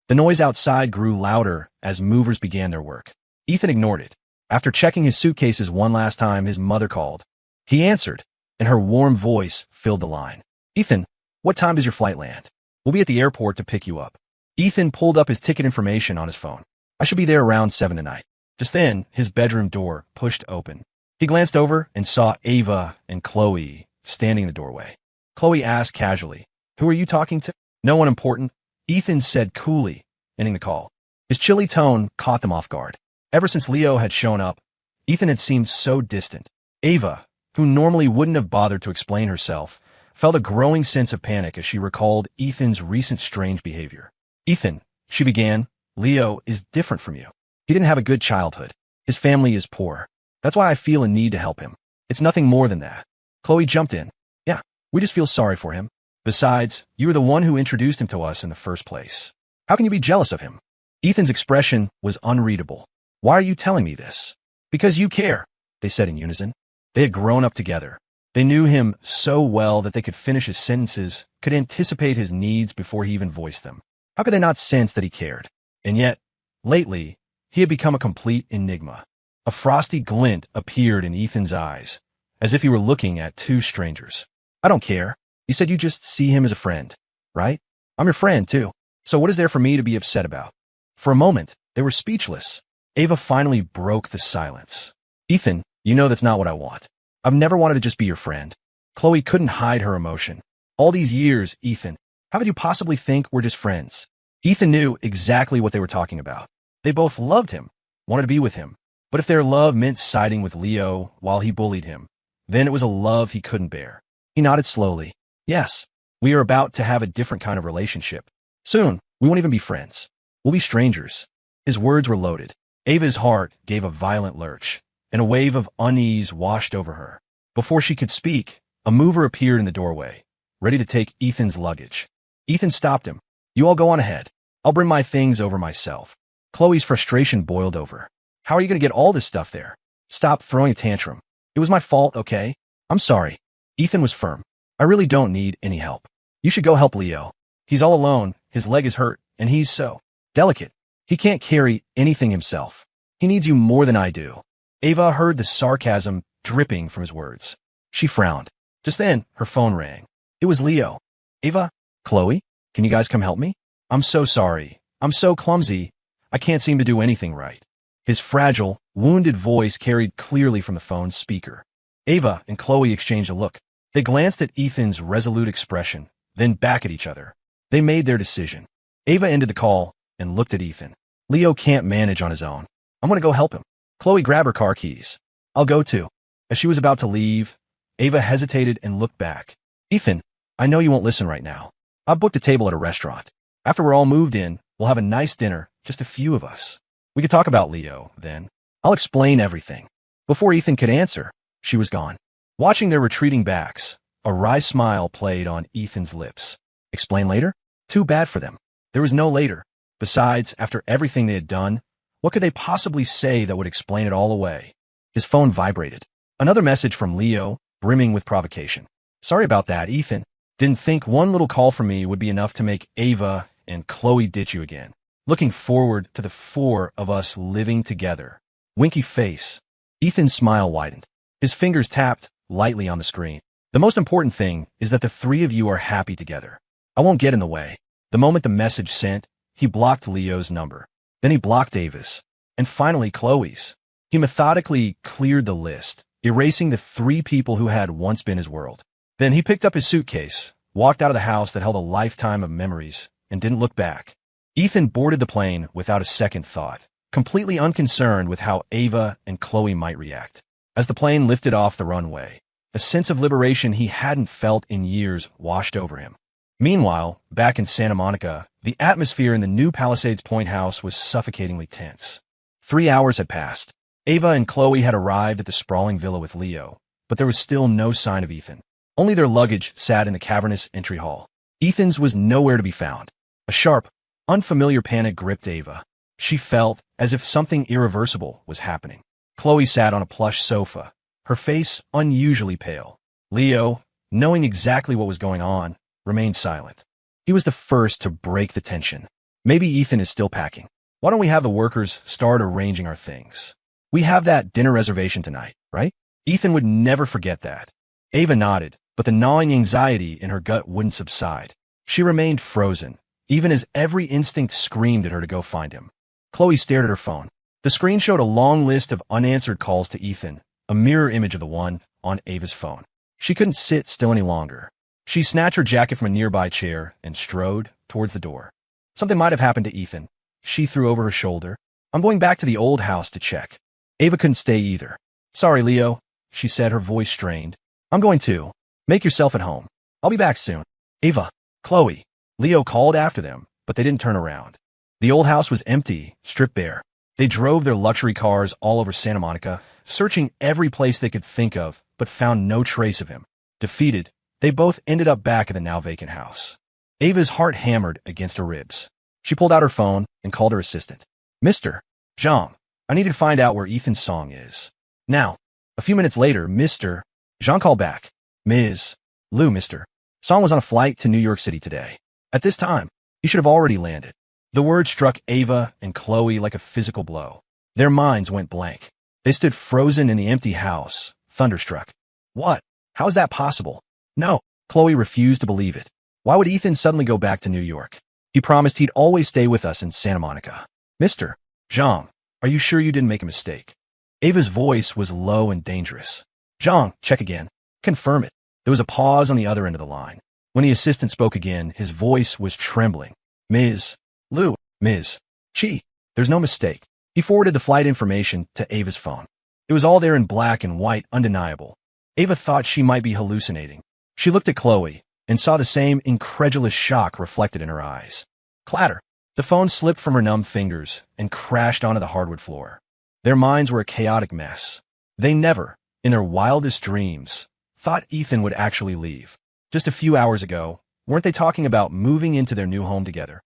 The noise outside grew louder as movers began their work. Ethan ignored it. After checking his suitcases one last time, his mother called. He answered, and her warm voice filled the line. Ethan, what time does your flight land? We'll be at the airport to pick you up. Ethan pulled up his ticket information on his phone. I should be there around 7 tonight. Just then, his bedroom door pushed open. He glanced over and saw Ava and Chloe standing in the doorway. Chloe asked casually, Who are you talking to? No one important, Ethan said coolly, ending the call. His chilly tone caught them off guard. Ever since Leo had shown up, Ethan had seemed so distant. Ava, who normally wouldn't have bothered to explain herself, felt a growing sense of panic as she recalled Ethan's recent strange behavior. Ethan, she began, Leo is different from you. He didn't have a good childhood. His family is poor. That's why I feel a need to help him. It's nothing more than that. Chloe jumped in. Yeah, we just feel sorry for him. Besides, you were the one who introduced him to us in the first place. How can you be jealous of him? Ethan's expression was unreadable. Why are you telling me this? Because you care, they said in unison. They had grown up together. They knew him so well that they could finish his sentences, could anticipate his needs before he even voiced them. How could they not sense that he cared? And yet, lately, he had become a complete enigma. A frosty glint appeared in Ethan's eyes, as if he were looking at two strangers. I don't care. You said you just see him as a friend, right? I'm your friend, too. So what is there for me to be upset about? For a moment, they were speechless. Ava finally broke the silence. Ethan, you know that's not what I want. I've never wanted to just be your friend. Chloe couldn't hide her emotion. All these years, Ethan, how could you possibly think we're just friends? Ethan knew exactly what they were talking about. They both loved him, wanted to be with him. But if their love meant siding with Leo while he bullied him, then it was a love he couldn't bear. He nodded slowly. Yes, we are about to have a different kind of relationship. Soon, we won't even be friends. We'll be strangers. His words were loaded. Ava's heart gave a violent lurch, and a wave of unease washed over her. Before she could speak, a mover appeared in the doorway, ready to take Ethan's luggage. Ethan stopped him. You all go on ahead. I'll bring my things over myself. Chloe's frustration boiled over. How are you going to get all this stuff there? Stop throwing a tantrum. It was my fault, okay? I'm sorry. Ethan was firm. I really don't need any help. You should go help Leo. He's all alone, his leg is hurt, and he's so delicate. He can't carry anything himself. He needs you more than I do. Ava heard the sarcasm dripping from his words. She frowned. Just then, her phone rang. It was Leo. Ava? Chloe? Can you guys come help me? I'm so sorry. I'm so clumsy. I can't seem to do anything right. His fragile, wounded voice carried clearly from the phone's speaker. Ava and Chloe exchanged a look. They glanced at Ethan's resolute expression, then back at each other. They made their decision. Ava ended the call and looked at Ethan. Leo can't manage on his own. I'm going to go help him. Chloe grabbed her car keys. I'll go too. As she was about to leave, Ava hesitated and looked back. Ethan, I know you won't listen right now. I've booked a table at a restaurant. After we're all moved in, we'll have a nice dinner, just a few of us. We could talk about Leo, then. I'll explain everything. Before Ethan could answer, she was gone. Watching their retreating backs, a wry smile played on Ethan's lips. Explain later? Too bad for them. There was no later. Besides, after everything they had done, what could they possibly say that would explain it all away? His phone vibrated. Another message from Leo, brimming with provocation. Sorry about that, Ethan. Didn't think one little call from me would be enough to make Ava and Chloe ditch you again. Looking forward to the 4 of us living together. Winky face. Ethan's smile widened. His fingers tapped lightly on the screen. The most important thing is that the 3 of you are happy together. I won't get in the way. The moment the message sent, he blocked Leo's number. Then he blocked Ava's. And finally Chloe's. He methodically cleared the list, erasing the 3 people who had once been his world. Then he picked up his suitcase, walked out of the house that held a lifetime of memories, and didn't look back. Ethan boarded the plane without a second thought, completely unconcerned with how Ava and Chloe might react. As the plane lifted off the runway, a sense of liberation he hadn't felt in years washed over him. Meanwhile, back in Santa Monica, the atmosphere in the new Palisades Point house was suffocatingly tense. 3 hours had passed. Ava and Chloe had arrived at the sprawling villa with Leo, but there was still no sign of Ethan. Only their luggage sat in the cavernous entry hall. Ethan's was nowhere to be found. A sharp, unfamiliar panic gripped Ava. She felt as if something irreversible was happening. Chloe sat on a plush sofa, her face unusually pale. Leo, knowing exactly what was going on, remained silent. He was the first to break the tension. Maybe Ethan is still packing. Why don't we have the workers start arranging our things? We have that dinner reservation tonight, right? Ethan would never forget that. Ava nodded, but the gnawing anxiety in her gut wouldn't subside. She remained frozen, even as every instinct screamed at her to go find him. Chloe stared at her phone. The screen showed a long list of unanswered calls to Ethan, a mirror image of the one on Ava's phone. She couldn't sit still any longer. She snatched her jacket from a nearby chair and strode towards the door. Something might have happened to Ethan. She threw over her shoulder. I'm going back to the old house to check. Ava couldn't stay either. Sorry, Leo, she said, her voice strained. I'm going too. Make yourself at home. I'll be back soon. Ava, Chloe. Leo called after them, but they didn't turn around. The old house was empty, stripped bare. They drove their luxury cars all over Santa Monica, searching every place they could think of, but found no trace of him. Defeated, they both ended up back at the now vacant house. Ava's heart hammered against her ribs. She pulled out her phone and called her assistant. Mr. Zhang, I need to find out where Ethan's song is. Now. A few minutes later, Mr. Zhang called back. Ms. Liu, Mr. Song was on a flight to New York City today. At this time, he should have already landed. The word struck Ava and Chloe like a physical blow. Their minds went blank. They stood frozen in the empty house, thunderstruck. What? How is that possible? No, Chloe refused to believe it. Why would Ethan suddenly go back to New York? He promised he'd always stay with us in Santa Monica. Mr. Zhang, are you sure you didn't make a mistake? Ava's voice was low and dangerous. Zhang, check again. Confirm it. There was a pause on the other end of the line. When the assistant spoke again, his voice was trembling. Ms. Liu, Ms. Chi, there's no mistake. He forwarded the flight information to Ava's phone. It was all there in black and white, undeniable. Ava thought she might be hallucinating. She looked at Chloe and saw the same incredulous shock reflected in her eyes. Clatter. The phone slipped from her numb fingers and crashed onto the hardwood floor. Their minds were a chaotic mess. They never, in their wildest dreams, thought Ethan would actually leave. Just a few hours ago, weren't they talking about moving into their new home together?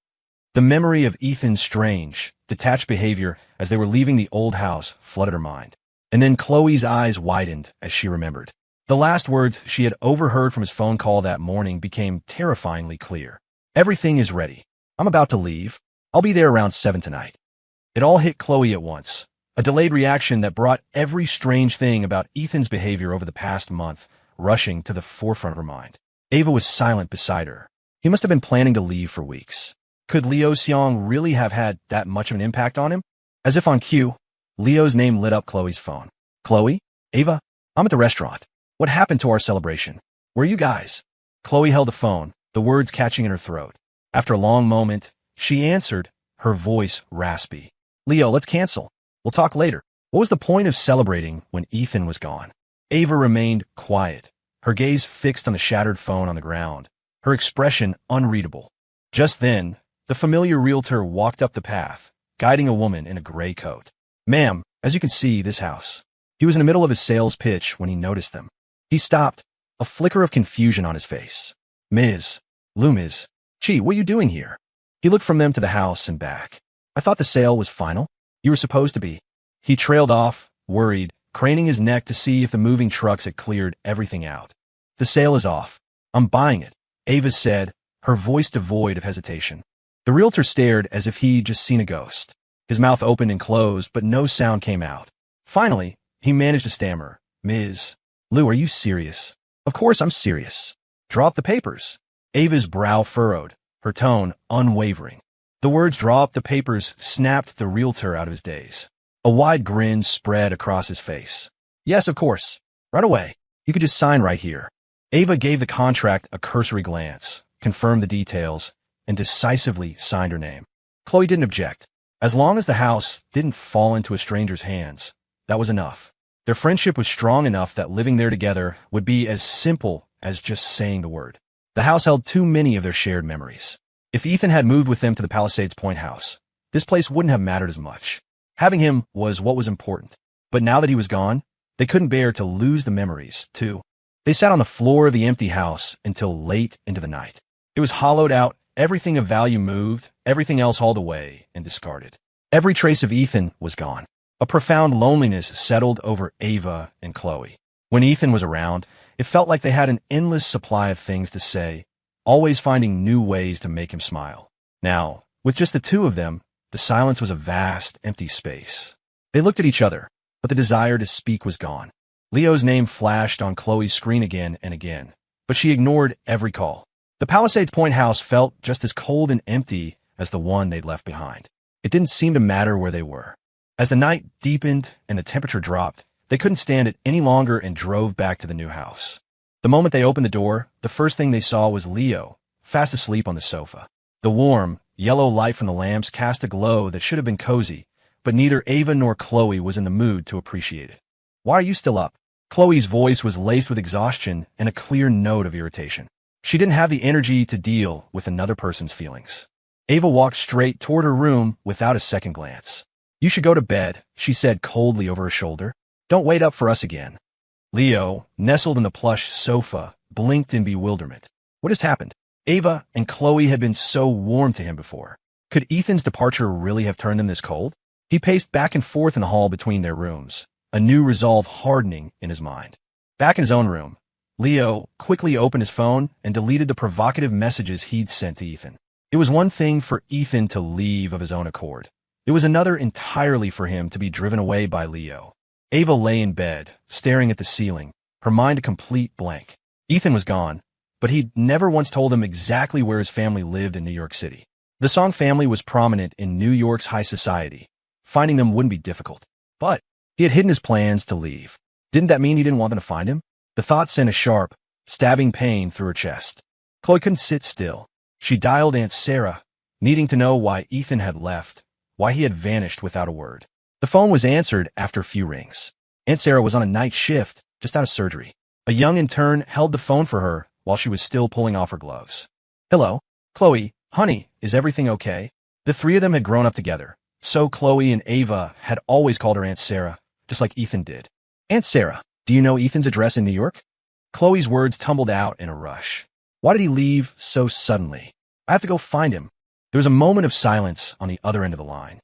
The memory of Ethan's strange, detached behavior as they were leaving the old house flooded her mind. And then Chloe's eyes widened as she remembered. The last words she had overheard from his phone call that morning became terrifyingly clear. Everything is ready. I'm about to leave. I'll be there around 7 tonight. It all hit Chloe at once. A delayed reaction that brought every strange thing about Ethan's behavior over the past month rushing to the forefront of her mind. Ava was silent beside her. He must have been planning to leave for weeks. Could Liu Xiong really have had that much of an impact on him? As if on cue, Leo's name lit up Chloe's phone. Chloe? Ava? I'm at the restaurant. What happened to our celebration? Where are you guys? Chloe held the phone, the words catching in her throat. After a long moment, She answered, her voice raspy. Leo, let's cancel. We'll talk later. What was the point of celebrating when Ethan was gone? Ava remained quiet, her gaze fixed on the shattered phone on the ground, her expression unreadable. Just then, the familiar realtor walked up the path, guiding a woman in a gray coat. Ma'am, as you can see, this house. He was in the middle of his sales pitch when he noticed them. He stopped, a flicker of confusion on his face. Ms. Loomis. Gee, what are you doing here? He looked from them to the house and back. I thought the sale was final. You were supposed to be. He trailed off, worried, craning his neck to see if the moving trucks had cleared everything out. The sale is off. I'm buying it, Ava said, her voice devoid of hesitation. The realtor stared as if he'd just seen a ghost. His mouth opened and closed, but no sound came out. Finally, he managed to stammer. Ms. Lou, are you serious? Of course I'm serious. Draw up the papers. Ava's brow furrowed, her tone unwavering. The words draw up the papers snapped the realtor out of his daze. A wide grin spread across his face. Yes, of course. Right away. You could just sign right here. Ava gave the contract a cursory glance, confirmed the details, and decisively signed her name. Chloe didn't object. As long as the house didn't fall into a stranger's hands, that was enough. Their friendship was strong enough that living there together would be as simple as just saying the word. The house held too many of their shared memories. If Ethan had moved with them to the Palisades Point house, this place wouldn't have mattered as much. Having him was what was important. But now that he was gone, they couldn't bear to lose the memories, too. They sat on the floor of the empty house until late into the night. It was hollowed out, everything of value moved, everything else hauled away and discarded. Every trace of Ethan was gone. A profound loneliness settled over Ava and Chloe. When Ethan was around, it felt like they had an endless supply of things to say, always finding new ways to make him smile. Now, with just the two of them, the silence was a vast, empty space. They looked at each other, but the desire to speak was gone. Leo's name flashed on Chloe's screen again and again, but she ignored every call. The Palisades Point house felt just as cold and empty as the one they'd left behind. It didn't seem to matter where they were. As the night deepened and the temperature dropped, they couldn't stand it any longer and drove back to the new house. The moment they opened the door, the first thing they saw was Leo, fast asleep on the sofa. The warm, yellow light from the lamps cast a glow that should have been cozy, but neither Ava nor Chloe was in the mood to appreciate it. Why are you still up? Chloe's voice was laced with exhaustion and a clear note of irritation. She didn't have the energy to deal with another person's feelings. Ava walked straight toward her room without a second glance. You should go to bed, she said coldly over her shoulder. Don't wait up for us again. Leo, nestled in the plush sofa, blinked in bewilderment. What has happened? Ava and Chloe had been so warm to him before. Could Ethan's departure really have turned them this cold? He paced back and forth in the hall between their rooms, a new resolve hardening in his mind. Back in his own room, Leo quickly opened his phone and deleted the provocative messages he'd sent to Ethan. It was one thing for Ethan to leave of his own accord. It was another entirely for him to be driven away by Leo. Ava lay in bed, staring at the ceiling, her mind a complete blank. Ethan was gone, but he'd never once told them exactly where his family lived in New York City. The Song family was prominent in New York's high society. Finding them wouldn't be difficult. But he had hidden his plans to leave. Didn't that mean he didn't want them to find him? The thought sent a sharp, stabbing pain through her chest. Chloe couldn't sit still. She dialed Aunt Sarah, needing to know why Ethan had left, why he had vanished without a word. The phone was answered after a few rings. Aunt Sarah was on a night shift, just out of surgery. A young intern held the phone for her while she was still pulling off her gloves. Hello? Chloe, honey, is everything okay? The three of them had grown up together, so Chloe and Ava had always called her Aunt Sarah, just like Ethan did. Aunt Sarah, do you know Ethan's address in New York? Chloe's words tumbled out in a rush. Why did he leave so suddenly? I have to go find him. There was a moment of silence on the other end of the line.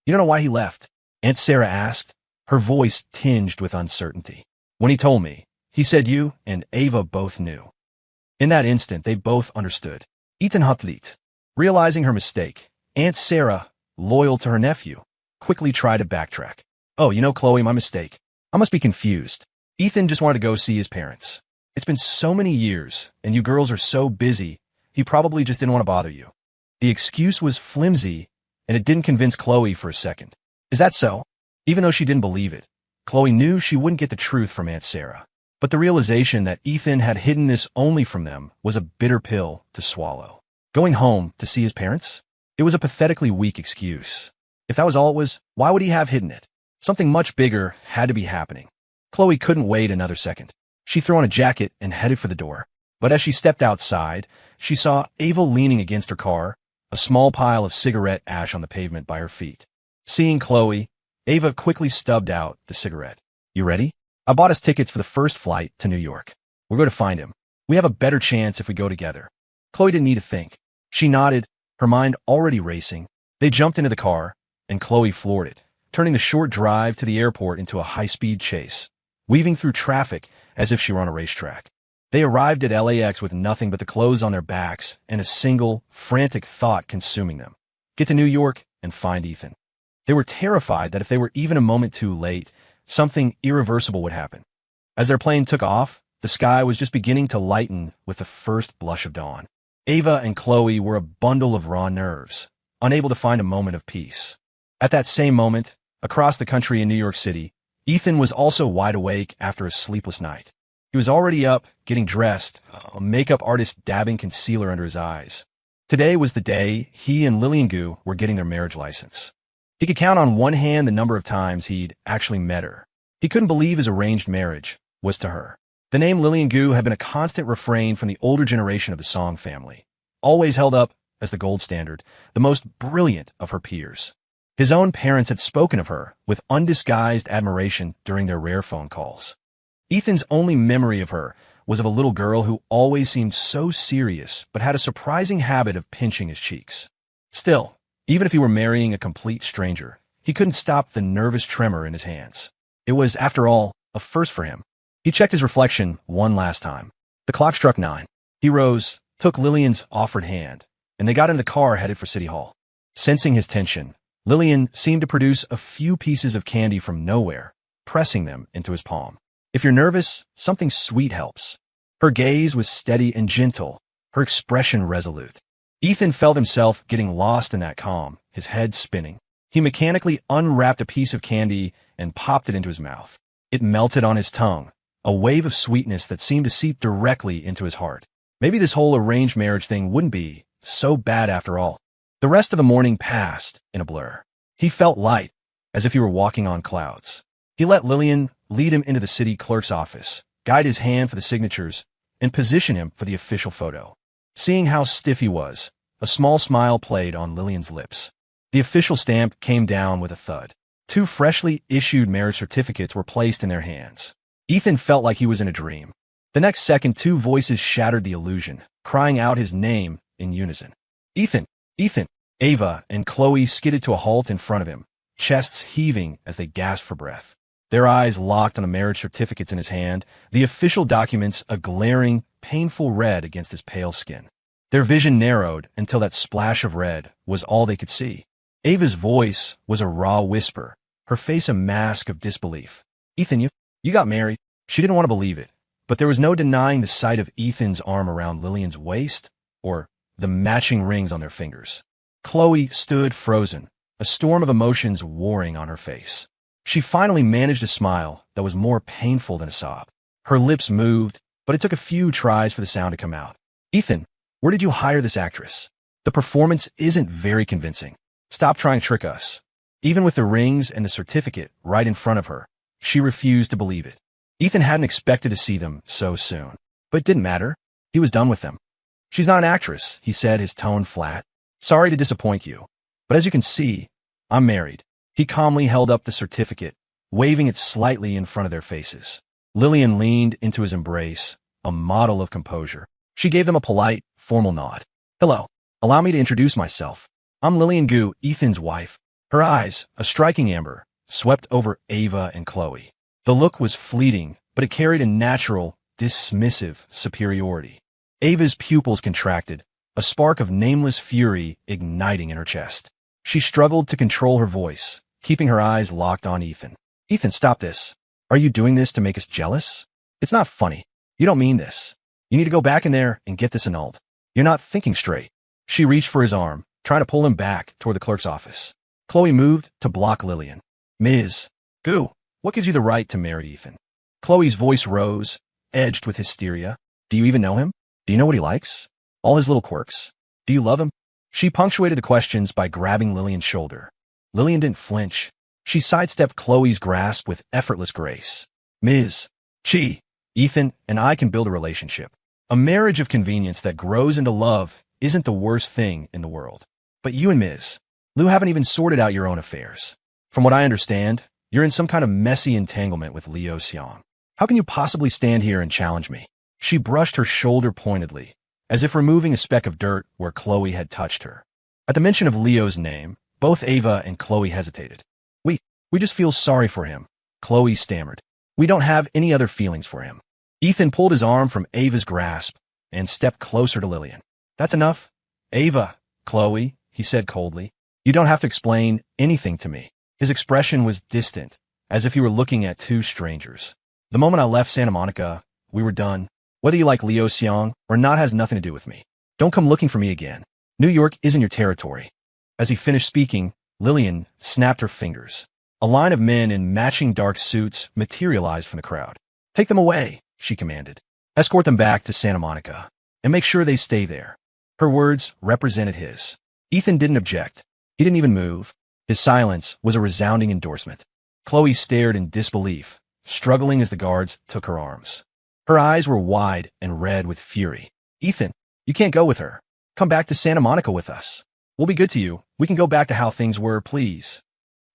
You don't know why he left? Aunt Sarah asked, her voice tinged with uncertainty. When he told me, he said you and Ava both knew. In that instant, they both understood. Ethan Heartless. Realizing her mistake, Aunt Sarah, loyal to her nephew, quickly tried to backtrack. Oh, Chloe, my mistake. I must be confused. Ethan just wanted to go see his parents. It's been so many years, and you girls are so busy, he probably just didn't want to bother you. The excuse was flimsy, and it didn't convince Chloe for a second. Is that so? Even though she didn't believe it, Chloe knew she wouldn't get the truth from Aunt Sarah. But the realization that Ethan had hidden this only from them was a bitter pill to swallow. Going home to see his parents? It was a pathetically weak excuse. If that was all it was, why would he have hidden it? Something much bigger had to be happening. Chloe couldn't wait another second. She threw on a jacket and headed for the door. But as she stepped outside, she saw Ava leaning against her car, a small pile of cigarette ash on the pavement by her feet. Seeing Chloe, Ava quickly stubbed out the cigarette. You ready? I bought us tickets for the first flight to New York. We're going to find him. We have a better chance if we go together. Chloe didn't need to think. She nodded, her mind already racing. They jumped into the car, and Chloe floored it, turning the short drive to the airport into a high-speed chase, weaving through traffic as if she were on a racetrack. They arrived at LAX with nothing but the clothes on their backs and a single, frantic thought consuming them. Get to New York and find Ethan. They were terrified that if they were even a moment too late, something irreversible would happen. As their plane took off, the sky was just beginning to lighten with the first blush of dawn. Ava and Chloe were a bundle of raw nerves, unable to find a moment of peace. At that same moment, across the country in New York City, Ethan was also wide awake after a sleepless night. He was already up, getting dressed, a makeup artist dabbing concealer under his eyes. Today was the day he and Lillian Gu were getting their marriage license. He could count on one hand the number of times he'd actually met her. He couldn't believe his arranged marriage was to her. The name Lillian Gu had been a constant refrain from the older generation of the Song family, always held up as the gold standard, the most brilliant of her peers. His own parents had spoken of her with undisguised admiration during their rare phone calls. Ethan's only memory of her was of a little girl who always seemed so serious but had a surprising habit of pinching his cheeks. Still, even if he were marrying a complete stranger, he couldn't stop the nervous tremor in his hands. It was, after all, a first for him. He checked his reflection one last time. The clock struck 9. He rose, took Lillian's offered hand, and they got in the car headed for City Hall. Sensing his tension, Lillian seemed to produce a few pieces of candy from nowhere, pressing them into his palm. If you're nervous, something sweet helps. Her gaze was steady and gentle, her expression resolute. Ethan felt himself getting lost in that calm, his head spinning. He mechanically unwrapped a piece of candy and popped it into his mouth. It melted on his tongue, a wave of sweetness that seemed to seep directly into his heart. Maybe this whole arranged marriage thing wouldn't be so bad after all. The rest of the morning passed in a blur. He felt light, as if he were walking on clouds. He let Lillian lead him into the city clerk's office, guide his hand for the signatures, and position him for the official photo. Seeing how stiff he was, a small smile played on Lillian's lips. The official stamp came down with a thud. 2 freshly issued marriage certificates were placed in their hands. Ethan felt like he was in a dream. The next second, 2 voices shattered the illusion, crying out his name in unison. Ethan! Ethan! Ava and Chloe skidded to a halt in front of him, chests heaving as they gasped for breath. Their eyes locked on the marriage certificates in his hand, the official documents a glaring, painful red against his pale skin. Their vision narrowed until that splash of red was all they could see. Ava's voice was a raw whisper, her face a mask of disbelief. Ethan, you got married. She didn't want to believe it, but there was no denying the sight of Ethan's arm around Lillian's waist or the matching rings on their fingers. Chloe stood frozen, a storm of emotions warring on her face. She finally managed a smile that was more painful than a sob. Her lips moved, but it took a few tries for the sound to come out. Ethan, where did you hire this actress? The performance isn't very convincing. Stop trying to trick us. Even with the rings and the certificate right in front of her, she refused to believe it. Ethan hadn't expected to see them so soon, but it didn't matter. He was done with them. She's not an actress, he said, his tone flat. Sorry to disappoint you, but as you can see, I'm married. He calmly held up the certificate, waving it slightly in front of their faces. Lillian leaned into his embrace, a model of composure. She gave them a polite, formal nod. Hello, allow me to introduce myself. I'm Lillian Gu, Ethan's wife. Her eyes, a striking amber, swept over Ava and Chloe. The look was fleeting, but it carried a natural, dismissive superiority. Ava's pupils contracted, a spark of nameless fury igniting in her chest. She struggled to control her voice, keeping her eyes locked on Ethan. Ethan, stop this. Are you doing this to make us jealous? It's not funny. You don't mean this. You need to go back in there and get this annulled. You're not thinking straight. She reached for his arm, trying to pull him back toward the clerk's office. Chloe moved to block Lillian. Ms. Gu, what gives you the right to marry Ethan? Chloe's voice rose, edged with hysteria. Do you even know him? Do you know what he likes? All his little quirks? Do you love him? She punctuated the questions by grabbing Lillian's shoulder. Lillian didn't flinch. She sidestepped Chloe's grasp with effortless grace. Ms. Chi, Ethan and I can build a relationship. A marriage of convenience that grows into love isn't the worst thing in the world. But you and Ms. Liu haven't even sorted out your own affairs. From what I understand, you're in some kind of messy entanglement with Liu Xiang. How can you possibly stand here and challenge me? She brushed her shoulder pointedly, as if removing a speck of dirt where Chloe had touched her. At the mention of Leo's name, both Ava and Chloe hesitated. We just feel sorry for him, Chloe stammered. We don't have any other feelings for him. Ethan pulled his arm from Ava's grasp and stepped closer to Lillian. That's enough. Ava, Chloe, he said coldly. You don't have to explain anything to me. His expression was distant, as if he were looking at two strangers. The moment I left Santa Monica, we were done. Whether you like Liu Xiang or not has nothing to do with me. Don't come looking for me again. New York isn't your territory. As he finished speaking, Lillian snapped her fingers. A line of men in matching dark suits materialized from the crowd. Take them away, she commanded. Escort them back to Santa Monica, and make sure they stay there. Her words represented his. Ethan didn't object. He didn't even move. His silence was a resounding endorsement. Chloe stared in disbelief, struggling as the guards took her arms. Her eyes were wide and red with fury. Ethan, you can't go with her. Come back to Santa Monica with us. We'll be good to you. We can go back to how things were, please.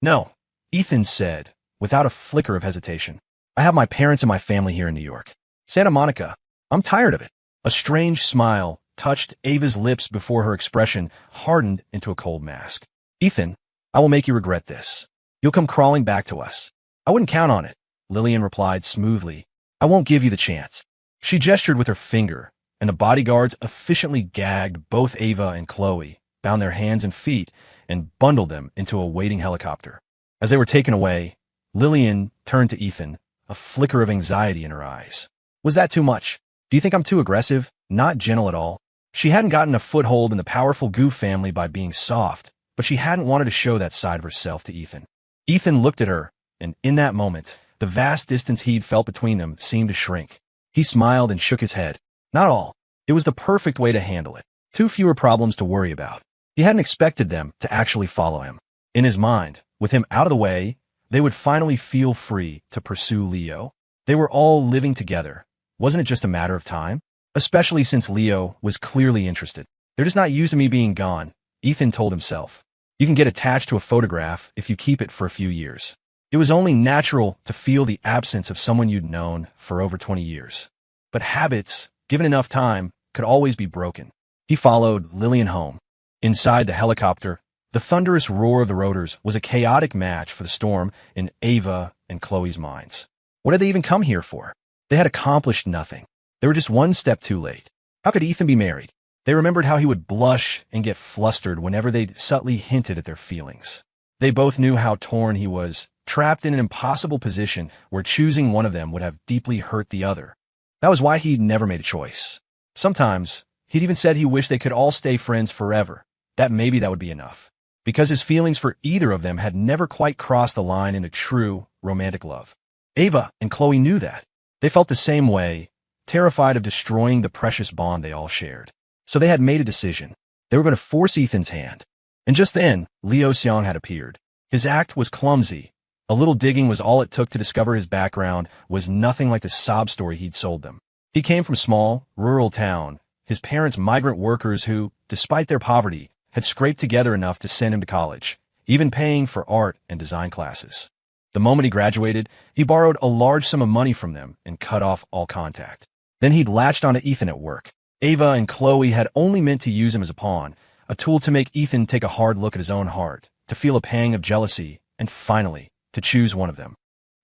No, Ethan said, without a flicker of hesitation. I have my parents and my family here in New York. Santa Monica, I'm tired of it. A strange smile touched Ava's lips before her expression hardened into a cold mask. Ethan, I will make you regret this. You'll come crawling back to us. I wouldn't count on it, Lillian replied smoothly. I won't give you the chance. She gestured with her finger, and the bodyguards efficiently gagged both Ava and Chloe, bound their hands and feet, and bundled them into a waiting helicopter. As they were taken away, Lillian turned to Ethan, a flicker of anxiety in her eyes. Was that too much? Do you think I'm too aggressive? Not gentle at all. She hadn't gotten a foothold in the powerful Gu family by being soft, but she hadn't wanted to show that side of herself to Ethan. Ethan looked at her, and in that moment, the vast distance he'd felt between them seemed to shrink. He smiled and shook his head. Not all. It was the perfect way to handle it. 2 fewer problems to worry about. He hadn't expected them to actually follow him. In his mind, with him out of the way, they would finally feel free to pursue Leo. They were all living together. Wasn't it just a matter of time? Especially since Leo was clearly interested. They're just not used to me being gone, Ethan told himself. You can get attached to a photograph if you keep it for a few years. It was only natural to feel the absence of someone you'd known for over 20 years. But habits, given enough time, could always be broken. He followed Lillian home. Inside the helicopter, the thunderous roar of the rotors was a chaotic match for the storm in Ava and Chloe's minds. What had they even come here for? They had accomplished nothing. They were just one step too late. How could Ethan be married? They remembered how he would blush and get flustered whenever they subtly hinted at their feelings. They both knew how torn he was, trapped in an impossible position where choosing one of them would have deeply hurt the other. That was why he'd never made a choice. Sometimes, he'd even said he wished they could all stay friends forever, that maybe that would be enough. Because his feelings for either of them had never quite crossed the line into true, romantic love. Ava and Chloe knew that. They felt the same way, terrified of destroying the precious bond they all shared. So they had made a decision. They were going to force Ethan's hand. And just then, Liu Xiang had appeared. His act was clumsy. A little digging was all it took to discover his background was nothing like the sob story he'd sold them. He came from a small, rural town, his parents migrant workers who, despite their poverty, had scraped together enough to send him to college, even paying for art and design classes. The moment he graduated, he borrowed a large sum of money from them and cut off all contact. Then he'd latched onto Ethan at work. Ava and Chloe had only meant to use him as a pawn, a tool to make Ethan take a hard look at his own heart, to feel a pang of jealousy, and finally, to choose one of them.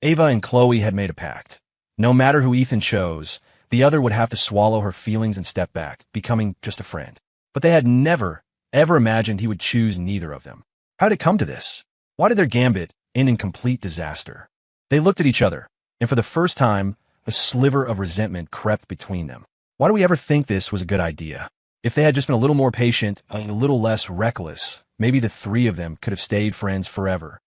Ava and Chloe had made a pact. No matter who Ethan chose, the other would have to swallow her feelings and step back, becoming just a friend. But they had never, ever imagined he would choose neither of them. How did it come to this? Why did their gambit end in complete disaster? They looked at each other, and for the first time, a sliver of resentment crept between them. Why do we ever think this was a good idea? If they had just been a little more patient, a little less reckless, maybe the 3 of them could have stayed friends forever.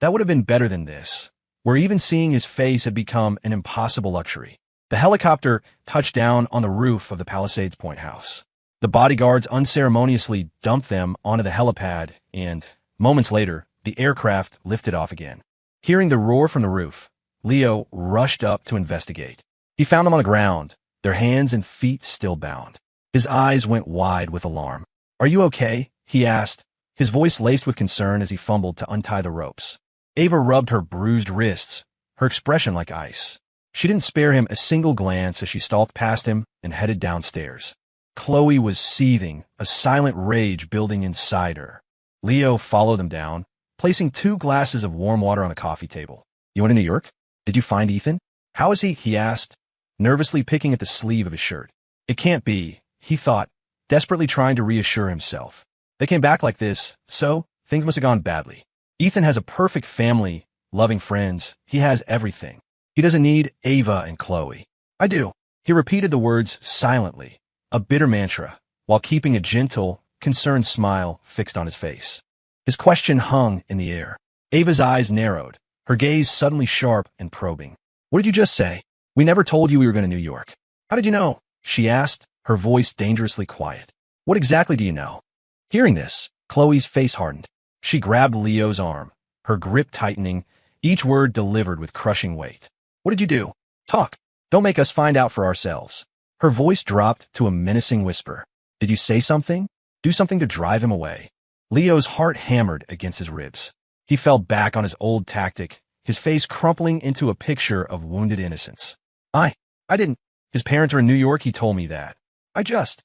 That would have been better than this, where even seeing his face had become an impossible luxury. The helicopter touched down on the roof of the Palisades Point house. The bodyguards unceremoniously dumped them onto the helipad, and, moments later, the aircraft lifted off again. Hearing the roar from the roof, Leo rushed up to investigate. He found them on the ground, their hands and feet still bound. His eyes went wide with alarm. "Are you okay?" he asked, his voice laced with concern as he fumbled to untie the ropes. Ava rubbed her bruised wrists, her expression like ice. She didn't spare him a single glance as she stalked past him and headed downstairs. Chloe was seething, a silent rage building inside her. Leo followed them down, placing 2 glasses of warm water on the coffee table. "You went to New York? Did you find Ethan? How is he?" he asked, nervously picking at the sleeve of his shirt. It can't be, he thought, desperately trying to reassure himself. They came back like this, so things must have gone badly. Ethan has a perfect family, loving friends. He has everything. He doesn't need Ava and Chloe. "I do." He repeated the words silently, a bitter mantra, while keeping a gentle, concerned smile fixed on his face. His question hung in the air. Ava's eyes narrowed, her gaze suddenly sharp and probing. "What did you just say? We never told you we were going to New York." "How did you know?" she asked, her voice dangerously quiet. "What exactly do you know?" Hearing this, Chloe's face hardened. She grabbed Leo's arm, her grip tightening, each word delivered with crushing weight. "What did you do? Talk. Don't make us find out for ourselves." Her voice dropped to a menacing whisper. "Did you say something? Do something to drive him away?" Leo's heart hammered against his ribs. He fell back on his old tactic, his face crumpling into a picture of wounded innocence. I didn't. His parents are in New York, he told me that. I just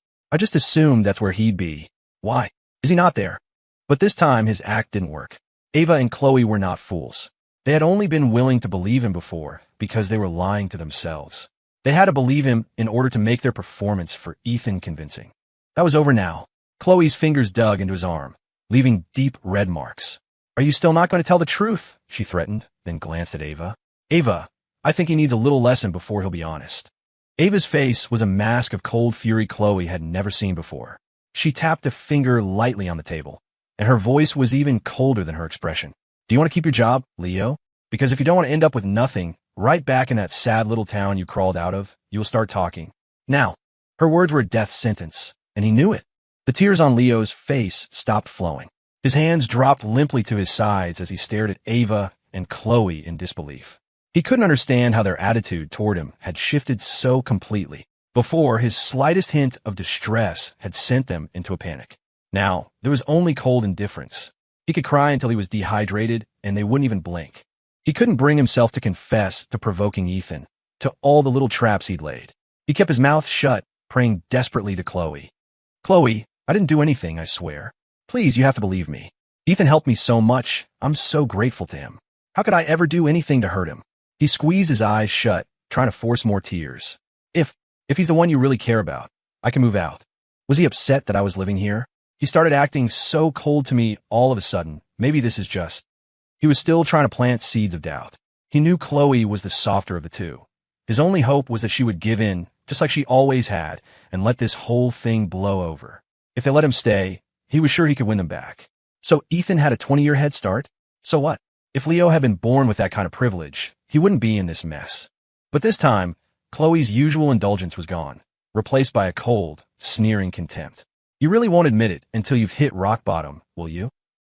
assumed that's where he'd be. Why? Is he not there?" But this time his act didn't work. Ava and Chloe were not fools. They had only been willing to believe him before because they were lying to themselves. They had to believe him in order to make their performance for Ethan convincing. That was over now. Chloe's fingers dug into his arm, leaving deep red marks. "Are you still not going to tell the truth?" she threatened, then glanced at Ava. "Ava, I think he needs a little lesson before he'll be honest." Ava's face was a mask of cold fury Chloe had never seen before. She tapped a finger lightly on the table, and her voice was even colder than her expression. "Do you want to keep your job, Leo? Because if you don't want to end up with nothing, right back in that sad little town you crawled out of, you'll start talking." Now, her words were a death sentence, and he knew it. The tears on Leo's face stopped flowing. His hands dropped limply to his sides as he stared at Ava and Chloe in disbelief. He couldn't understand how their attitude toward him had shifted so completely. Before, his slightest hint of distress had sent them into a panic. Now, there was only cold indifference. He could cry until he was dehydrated, and they wouldn't even blink. He couldn't bring himself to confess to provoking Ethan, to all the little traps he'd laid. He kept his mouth shut, praying desperately to Chloe. "Chloe, I didn't do anything, I swear. Please, you have to believe me. Ethan helped me so much. I'm so grateful to him. How could I ever do anything to hurt him?" He squeezed his eyes shut, trying to force more tears. If he's the one you really care about, I can move out." Was he upset that I was living here? He started acting so cold to me all of a sudden. Maybe this is just... He was still trying to plant seeds of doubt. He knew Chloe was the softer of the two. His only hope was that she would give in, just like she always had, and let this whole thing blow over. If they let him stay, he was sure he could win them back. So Ethan had a 20-year head start? So what? If Leo had been born with that kind of privilege, he wouldn't be in this mess. But this time, Chloe's usual indulgence was gone, replaced by a cold, sneering contempt. "You really won't admit it until you've hit rock bottom, will you?"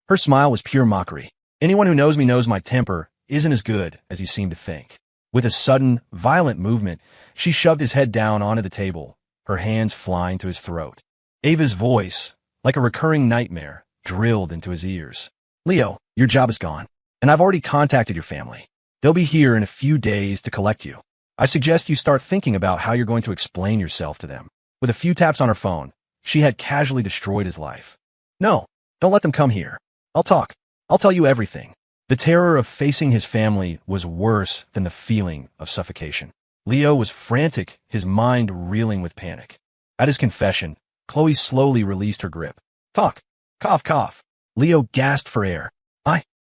Her smile was pure mockery. "Anyone who knows me knows my temper isn't as good as you seem to think." With a sudden, violent movement, she shoved his head down onto the table, her hands flying to his throat. Ava's voice, like a recurring nightmare, drilled into his ears. "Leo, your job is gone, and I've already contacted your family. They'll be here in a few days to collect you. I suggest you start thinking about how you're going to explain yourself to them." With a few taps on her phone, she had casually destroyed his life. "No, don't let them come here. I'll talk. I'll tell you everything." The terror of facing his family was worse than the feeling of suffocation. Leo was frantic, his mind reeling with panic. At his confession, Chloe slowly released her grip. "Talk. Cough, cough." Leo gasped for air.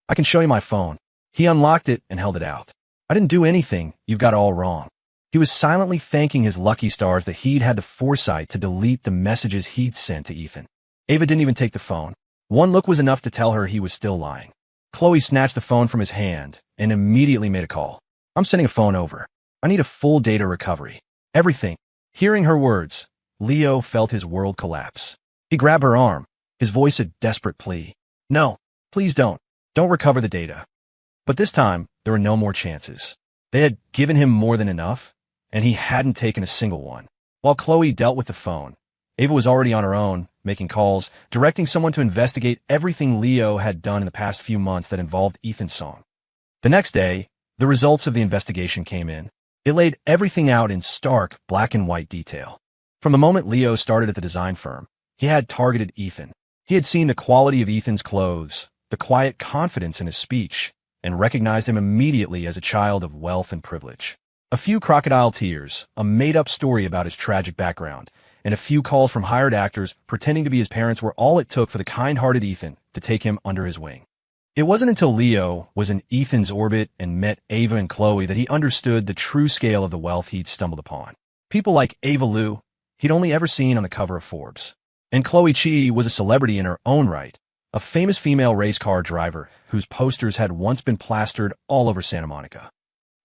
I can show you my phone." He unlocked it and held it out. "I didn't do anything. You've got it all wrong." He was silently thanking his lucky stars that he'd had the foresight to delete the messages he'd sent to Ethan. Ava didn't even take the phone. One look was enough to tell her he was still lying. Chloe snatched the phone from his hand and immediately made a call. "I'm sending a phone over. I need a full data recovery. Everything." Hearing her words, Leo felt his world collapse. He grabbed her arm, his voice a desperate plea. No, please don't. Don't recover the data. But this time, there were no more chances. They had given him more than enough, and he hadn't taken a single one. While Chloe dealt with the phone, Ava was already on her own, making calls, directing someone to investigate everything Leo had done in the past few months that involved Ethan's song. The next day, the results of the investigation came in. It laid everything out in stark black and white detail. From the moment Leo started at the design firm, he had targeted Ethan. He had seen the quality of Ethan's clothes, the quiet confidence in his speech, and recognized him immediately as a child of wealth and privilege. A few crocodile tears, a made-up story about his tragic background, and a few calls from hired actors pretending to be his parents were all it took for the kind-hearted Ethan to take him under his wing. It wasn't until Leo was in Ethan's orbit and met Ava and Chloe that he understood the true scale of the wealth he'd stumbled upon. People like Ava Lou, he'd only ever seen on the cover of Forbes. And Chloe Chi was a celebrity in her own right, a famous female race car driver whose posters had once been plastered all over Santa Monica.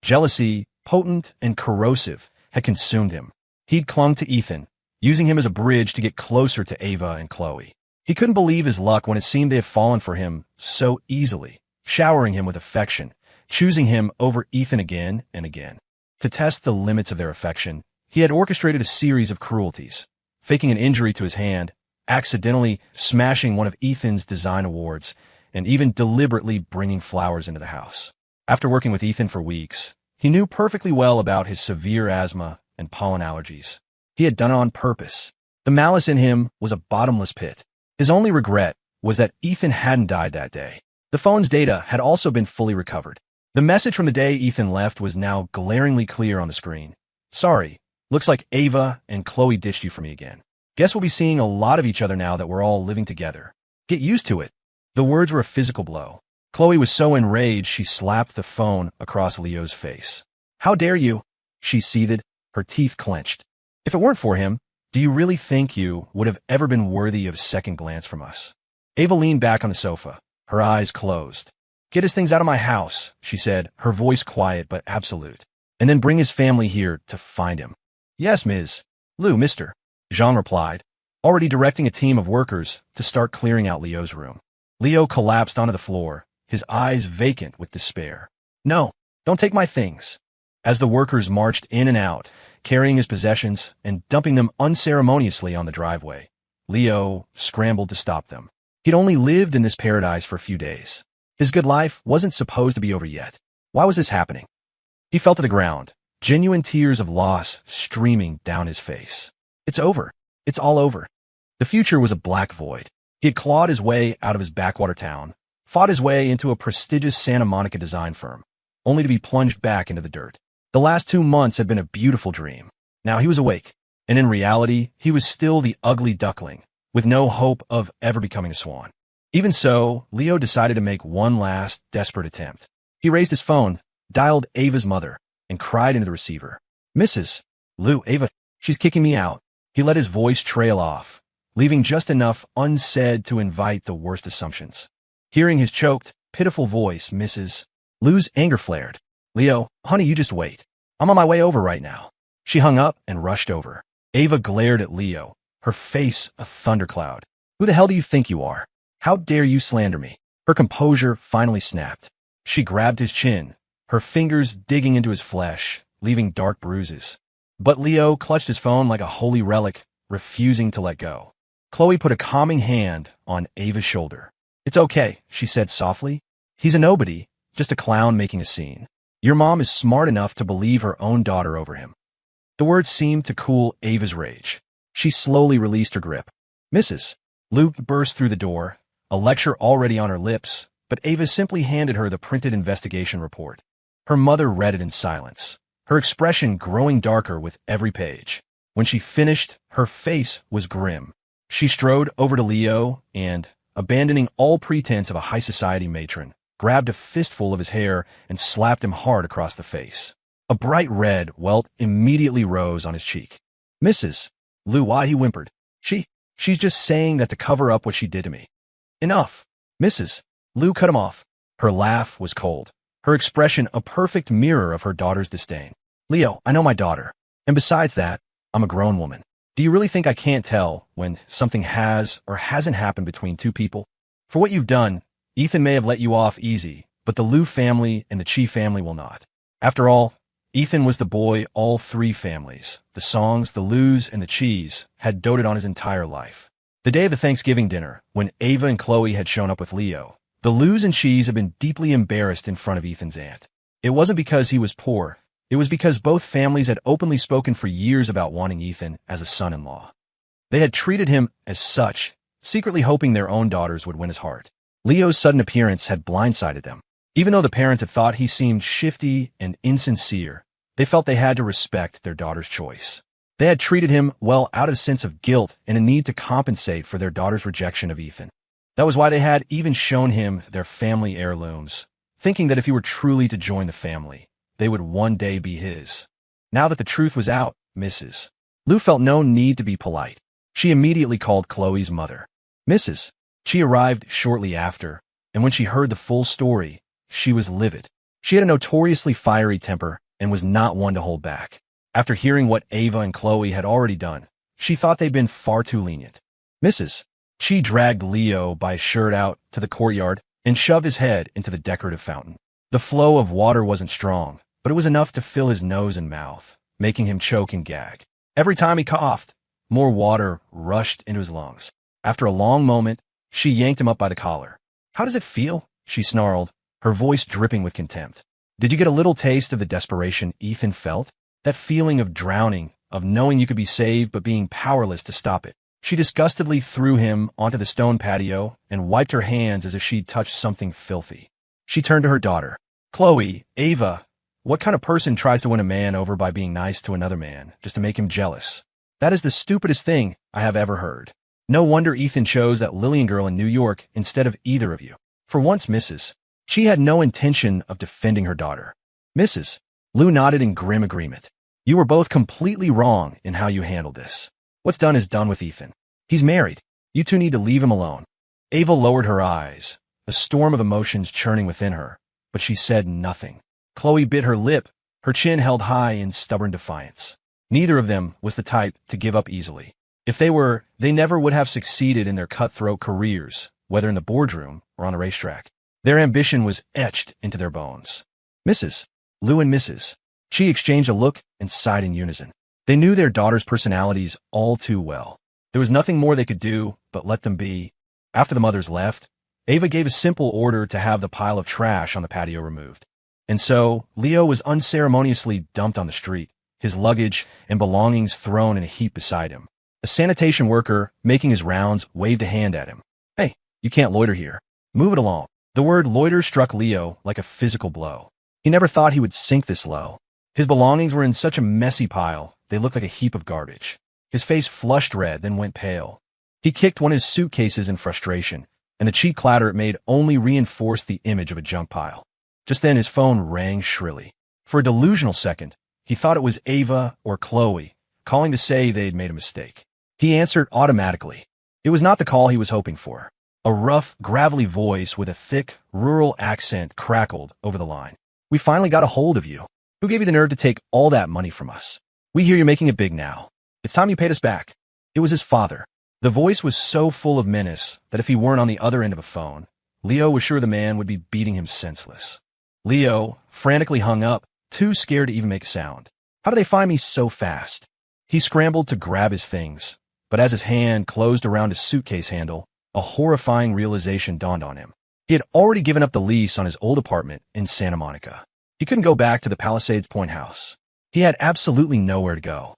Jealousy, potent and corrosive, had consumed him. He'd clung to Ethan, using him as a bridge to get closer to Ava and Chloe. He couldn't believe his luck when it seemed they had fallen for him so easily, showering him with affection, choosing him over Ethan again and again. To test the limits of their affection, he had orchestrated a series of cruelties, faking an injury to his hand, accidentally smashing one of Ethan's design awards, and even deliberately bringing flowers into the house. After working with Ethan for weeks, he knew perfectly well about his severe asthma and pollen allergies. He had done it on purpose. The malice in him was a bottomless pit. His only regret was that Ethan hadn't died that day. The phone's data had also been fully recovered. The message from the day Ethan left was now glaringly clear on the screen. Sorry, looks like Ava and Chloe ditched you for me again. Guess we'll be seeing a lot of each other now that we're all living together. Get used to it. The words were a physical blow. Chloe was so enraged she slapped the phone across Leo's face. How dare you? She seethed, her teeth clenched. If it weren't for him, do you really think you would have ever been worthy of a second glance from us? Ava leaned back on the sofa, her eyes closed. Get his things out of my house, she said, her voice quiet but absolute. And then bring his family here to find him. Yes, Ms. Lou, Mr. Jean replied, already directing a team of workers to start clearing out Leo's room. Leo collapsed onto the floor, his eyes vacant with despair. No, don't take my things. As the workers marched in and out, carrying his possessions and dumping them unceremoniously on the driveway, Leo scrambled to stop them. He'd only lived in this paradise for a few days. His good life wasn't supposed to be over yet. Why was this happening? He fell to the ground, genuine tears of loss streaming down his face. It's over. It's all over. The future was a black void. He had clawed his way out of his backwater town, fought his way into a prestigious Santa Monica design firm, only to be plunged back into the dirt. The last 2 months had been a beautiful dream. Now he was awake, and in reality, he was still the ugly duckling, with no hope of ever becoming a swan. Even so, Leo decided to make one last, desperate attempt. He raised his phone, dialed Ava's mother, and cried into the receiver. Mrs. Lou, Ava, she's kicking me out. He let his voice trail off, leaving just enough unsaid to invite the worst assumptions. Hearing his choked, pitiful voice, Mrs. Lou's anger flared. Leo, honey, you just wait. I'm on my way over right now. She hung up and rushed over. Ava glared at Leo, her face a thundercloud. Who the hell do you think you are? How dare you slander me? Her composure finally snapped. She grabbed his chin, her fingers digging into his flesh, leaving dark bruises. But Leo clutched his phone like a holy relic, refusing to let go. Chloe put a calming hand on Ava's shoulder. It's okay, she said softly. He's a nobody, just a clown making a scene. Your mom is smart enough to believe her own daughter over him. The words seemed to cool Ava's rage. She slowly released her grip. Mrs. Luke burst through the door, a lecture already on her lips, but Ava simply handed her the printed investigation report. Her mother read it in silence, her expression growing darker with every page. When she finished, her face was grim. She strode over to Leo and, abandoning all pretense of a high society matron, grabbed a fistful of his hair and slapped him hard across the face. A bright red welt immediately rose on his cheek. Mrs. Lou, why? He whimpered. She's just saying that to cover up what she did to me. Enough. Mrs. Lou cut him off. Her laugh was cold, her expression a perfect mirror of her daughter's disdain. Leo, I know my daughter. And besides that, I'm a grown woman. Do you really think I can't tell when something has or hasn't happened between two people? For what you've done, Ethan may have let you off easy, but the Liu family and the Chi family will not. After all, Ethan was the boy all three families, the Songs, the Lius, and the Chis, had doted on his entire life. The day of the Thanksgiving dinner, when Ava and Chloe had shown up with Leo, the Lius and Chis had been deeply embarrassed in front of Ethan's aunt. It wasn't because he was poor. It was because both families had openly spoken for years about wanting Ethan as a son-in-law. They had treated him as such, secretly hoping their own daughters would win his heart. Leo's sudden appearance had blindsided them. Even though the parents had thought he seemed shifty and insincere, they felt they had to respect their daughter's choice. They had treated him well out of a sense of guilt and a need to compensate for their daughter's rejection of Ethan. That was why they had even shown him their family heirlooms, thinking that if he were truly to join the family, they would one day be his. Now that the truth was out, Mrs. Liu felt no need to be polite. She immediately called Chloe's mother. Mrs. She arrived shortly after, and when she heard the full story, she was livid. She had a notoriously fiery temper and was not one to hold back. After hearing what Ava and Chloe had already done, she thought they'd been far too lenient. Mrs. She dragged Leo by his shirt out to the courtyard and shoved his head into the decorative fountain. The flow of water wasn't strong, but it was enough to fill his nose and mouth, making him choke and gag. Every time he coughed, more water rushed into his lungs. After a long moment, she yanked him up by the collar. How does it feel? She snarled, her voice dripping with contempt. Did you get a little taste of the desperation Ethan felt? That feeling of drowning, of knowing you could be saved but being powerless to stop it. She disgustedly threw him onto the stone patio and wiped her hands as if she'd touched something filthy. She turned to her daughter. Chloe, Ava, what kind of person tries to win a man over by being nice to another man, just to make him jealous? That is the stupidest thing I have ever heard. No wonder Ethan chose that Lillian girl in New York instead of either of you. For once, Mrs. She had no intention of defending her daughter. Mrs. Liu nodded in grim agreement. You were both completely wrong in how you handled this. What's done is done with Ethan. He's married. You two need to leave him alone. Ava lowered her eyes, a storm of emotions churning within her, but she said nothing. Chloe bit her lip, her chin held high in stubborn defiance. Neither of them was the type to give up easily. If they were, they never would have succeeded in their cutthroat careers, whether in the boardroom or on a racetrack. Their ambition was etched into their bones. Mrs. Liu and Mrs. She exchanged a look and sighed in unison. They knew their daughters' personalities all too well. There was nothing more they could do but let them be. After the mothers left, Ava gave a simple order to have the pile of trash on the patio removed. And so, Leo was unceremoniously dumped on the street, his luggage and belongings thrown in a heap beside him. A sanitation worker, making his rounds, waved a hand at him. Hey, you can't loiter here. Move it along. The word loiter struck Leo like a physical blow. He never thought he would sink this low. His belongings were in such a messy pile, they looked like a heap of garbage. His face flushed red, then went pale. He kicked one of his suitcases in frustration, and the cheap clatter it made only reinforced the image of a junk pile. Just then his phone rang shrilly. For a delusional second, he thought it was Ava or Chloe, calling to say they'd made a mistake. He answered automatically. It was not the call he was hoping for. A rough, gravelly voice with a thick, rural accent crackled over the line. We finally got a hold of you. Who gave you the nerve to take all that money from us? We hear you're making it big now. It's time you paid us back. It was his father. The voice was so full of menace that if he weren't on the other end of a phone, Leo was sure the man would be beating him senseless. Leo frantically hung up, too scared to even make a sound. How did they find me so fast? He scrambled to grab his things, but as his hand closed around his suitcase handle, a horrifying realization dawned on him. He had already given up the lease on his old apartment in Santa Monica. He couldn't go back to the Palisades Point house. He had absolutely nowhere to go.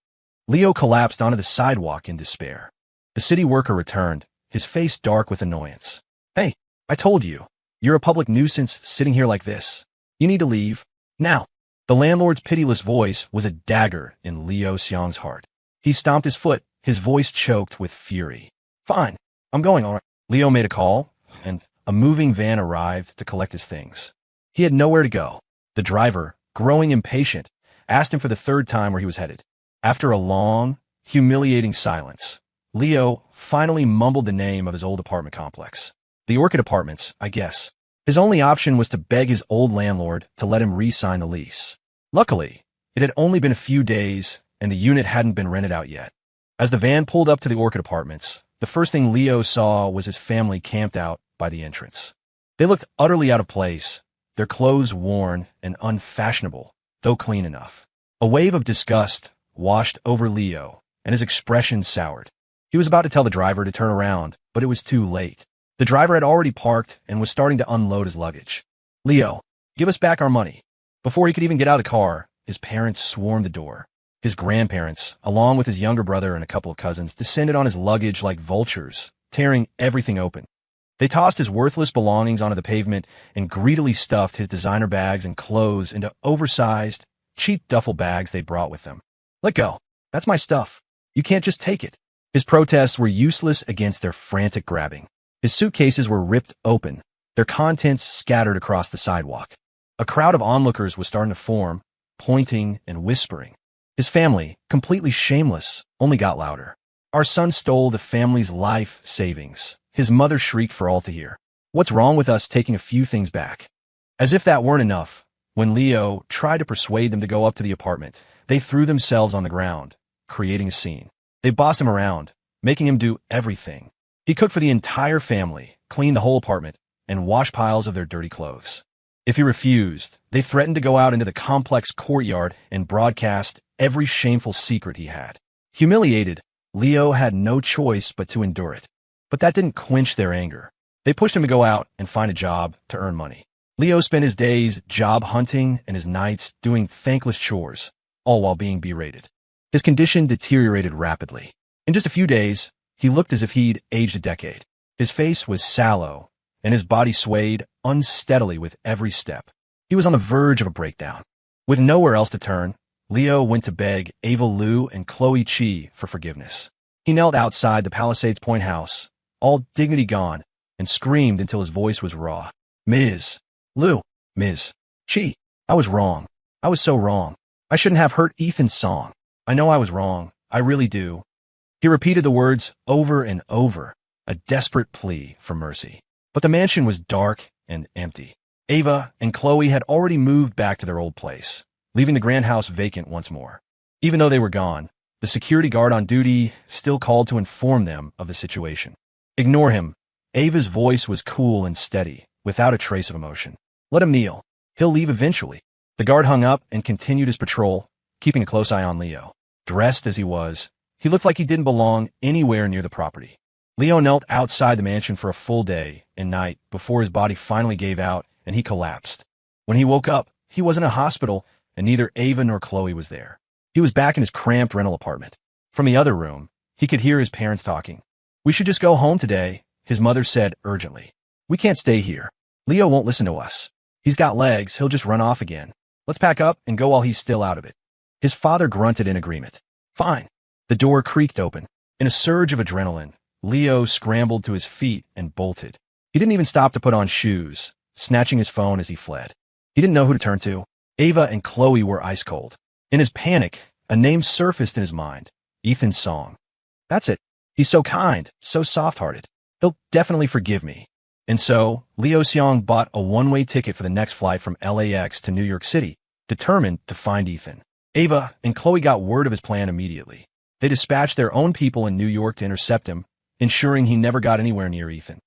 Leo collapsed onto the sidewalk in despair. The city worker returned, his face dark with annoyance. Hey, I told you. You're a public nuisance sitting here like this. You need to leave. Now. The landlord's pitiless voice was a dagger in Leo Xiang's heart. He stomped his foot, his voice choked with fury. Fine. I'm going, all right. Leo made a call, and a moving van arrived to collect his things. He had nowhere to go. The driver, growing impatient, asked him for the third time where he was headed. After a long, humiliating silence, Leo finally mumbled the name of his old apartment complex. The Orchid Apartments, I guess. His only option was to beg his old landlord to let him re-sign the lease. Luckily, it had only been a few days, and the unit hadn't been rented out yet. As the van pulled up to the Orchid Apartments, the first thing Leo saw was his family camped out by the entrance. They looked utterly out of place, their clothes worn and unfashionable, though clean enough. A wave of disgust washed over Leo, and his expression soured. He was about to tell the driver to turn around, but it was too late. The driver had already parked and was starting to unload his luggage. "Leo, give us back our money." Before he could even get out of the car, his parents swarmed the door. His grandparents, along with his younger brother and a couple of cousins, descended on his luggage like vultures, tearing everything open. They tossed his worthless belongings onto the pavement and greedily stuffed his designer bags and clothes into oversized, cheap duffel bags they brought with them. "Let go. That's my stuff. You can't just take it." His protests were useless against their frantic grabbing. His suitcases were ripped open, their contents scattered across the sidewalk. A crowd of onlookers was starting to form, pointing and whispering. His family, completely shameless, only got louder. "Our son stole the family's life savings," his mother shrieked for all to hear. "What's wrong with us taking a few things back?" As if that weren't enough, when Leo tried to persuade them to go up to the apartment, they threw themselves on the ground, creating a scene. They bossed him around, making him do everything. He cooked for the entire family, cleaned the whole apartment, and washed piles of their dirty clothes. If he refused, they threatened to go out into the complex courtyard and broadcast every shameful secret he had. Humiliated, Leo had no choice but to endure it. But that didn't quench their anger. They pushed him to go out and find a job to earn money. Leo spent his days job hunting and his nights doing thankless chores, all while being berated. His condition deteriorated rapidly. In just a few days, he looked as if he'd aged a decade. His face was sallow, and his body swayed unsteadily with every step. He was on the verge of a breakdown. With nowhere else to turn, Leo went to beg Ava Lou and Chloe Chi for forgiveness. He knelt outside the Palisades Point house, all dignity gone, and screamed until his voice was raw. "Ms. Lou, Ms. Chi, I was wrong. I was so wrong. I shouldn't have hurt Ethan's song. I know I was wrong. I really do." He repeated the words over and over, a desperate plea for mercy. But the mansion was dark and empty. Ava and Chloe had already moved back to their old place, leaving the grand house vacant once more. Even though they were gone, the security guard on duty still called to inform them of the situation. "Ignore him." Ava's voice was cool and steady, without a trace of emotion. "Let him kneel. He'll leave eventually." The guard hung up and continued his patrol, keeping a close eye on Leo. Dressed as he was, he looked like he didn't belong anywhere near the property. Leo knelt outside the mansion for a full day and night before his body finally gave out and he collapsed. When he woke up, he was in a hospital and neither Ava nor Chloe was there. He was back in his cramped rental apartment. From the other room, he could hear his parents talking. "We should just go home today," his mother said urgently. "We can't stay here. Leo won't listen to us. He's got legs, he'll just run off again. Let's pack up and go while he's still out of it." His father grunted in agreement. "Fine." The door creaked open. In a surge of adrenaline, Leo scrambled to his feet and bolted. He didn't even stop to put on shoes, snatching his phone as he fled. He didn't know who to turn to. Ava and Chloe were ice cold. In his panic, a name surfaced in his mind. Ethan's song. "That's it. He's so kind, so soft-hearted. He'll definitely forgive me." And so, Leo Seong bought a one-way ticket for the next flight from LAX to New York City, determined to find Ethan. Ava and Chloe got word of his plan immediately. They dispatched their own people in New York to intercept him, ensuring he never got anywhere near Ethan.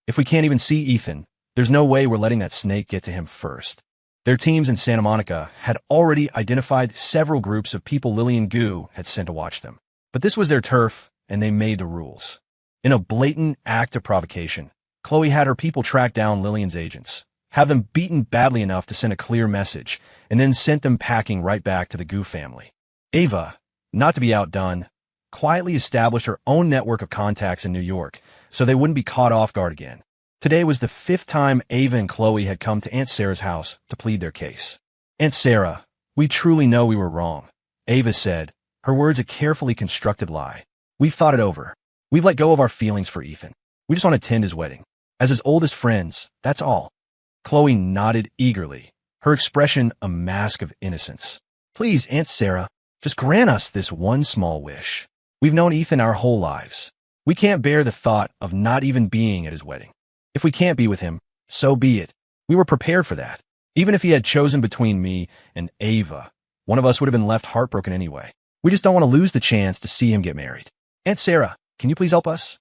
If we can't even see Ethan, there's no way we're letting that snake get to him first. Their teams in Santa Monica had already identified several groups of people Lillian Gu had sent to watch them. But this was their turf, and they made the rules. In a blatant act of provocation, Chloe had her people track down Lillian's agents, have them beaten badly enough to send a clear message, and then sent them packing right back to the Gu family. Ava, not to be outdone, quietly established her own network of contacts in New York, so they wouldn't be caught off guard again. Today was the 5th time Ava and Chloe had come to Aunt Sarah's house to plead their case. "Aunt Sarah, we truly know we were wrong," Ava said, her words a carefully constructed lie. "We've thought it over. We've let go of our feelings for Ethan. We just want to attend his wedding. As his oldest friends, that's all." Chloe nodded eagerly, her expression a mask of innocence. "Please, Aunt Sarah, just grant us this one small wish. We've known Ethan our whole lives. We can't bear the thought of not even being at his wedding. If we can't be with him, so be it. We were prepared for that. Even if he had chosen between me and Ava, one of us would have been left heartbroken anyway. We just don't want to lose the chance to see him get married. Aunt Sarah, can you please help us?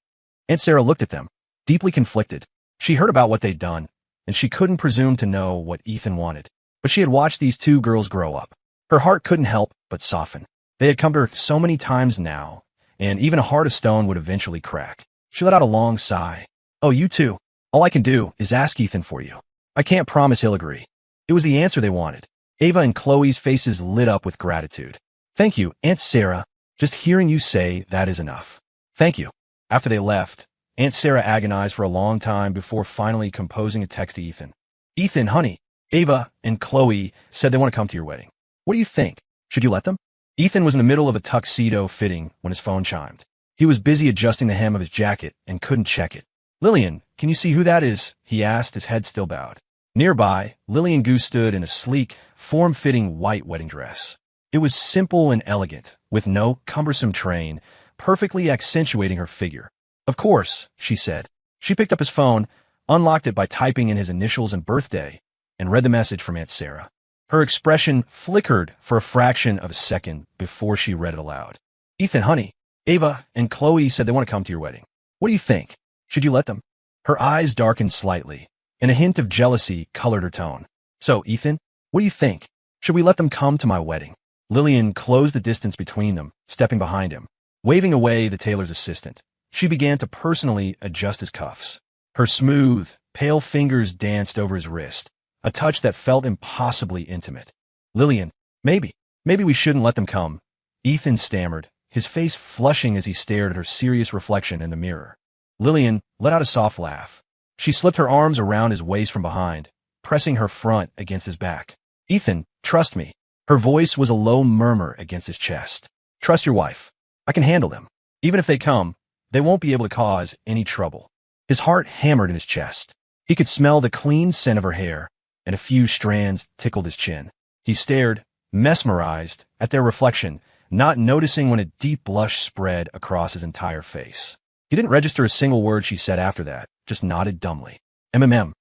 Aunt Sarah looked at them, deeply conflicted. She heard about what they'd done, and she couldn't presume to know what Ethan wanted. But she had watched these two girls grow up. Her heart couldn't help but soften. They had come to her so many times now, and even a heart of stone would eventually crack. She let out a long sigh. Oh, you two. All I can do is ask Ethan for you. I can't promise he'll agree. It was the answer they wanted. Ava and Chloe's faces lit up with gratitude. Thank you, Aunt Sarah. Just hearing you say that is enough. Thank you. After they left, Aunt Sarah agonized for a long time before finally composing a text to Ethan. Ethan, honey, Ava and Chloe said they want to come to your wedding. What do you think? Should you let them? Ethan was in the middle of a tuxedo fitting when his phone chimed. He was busy adjusting the hem of his jacket and couldn't check it. Lillian, can you see who that is? He asked, his head still bowed. Nearby, Lillian Gu stood in a sleek, form-fitting white wedding dress. It was simple and elegant, with no cumbersome train, perfectly accentuating her figure. Of course, she said. She picked up his phone, unlocked it by typing in his initials and birthday, and read the message from Aunt Sarah. Her expression flickered for a fraction of a second before she read it aloud. Ethan, honey, Ava and Chloe said they want to come to your wedding. What do you think? Should you let them? Her eyes darkened slightly, and a hint of jealousy colored her tone. So, Ethan, what do you think? Should we let them come to my wedding? Lillian closed the distance between them, stepping behind him. Waving away the tailor's assistant, she began to personally adjust his cuffs. Her smooth, pale fingers danced over his wrist, a touch that felt impossibly intimate. Lillian, maybe we shouldn't let them come, Ethan stammered, his face flushing as he stared at her serious reflection in the mirror. Lillian let out a soft laugh. She slipped her arms around his waist from behind, pressing her front against his back. Ethan, trust me. Her voice was a low murmur against his chest. Trust your wife. I can handle them. Even if they come, they won't be able to cause any trouble. His heart hammered in his chest. He could smell the clean scent of her hair, and a few strands tickled his chin. He stared, mesmerized, at their reflection, not noticing when a deep blush spread across his entire face. He didn't register a single word she said after that, just nodded dumbly. MMM.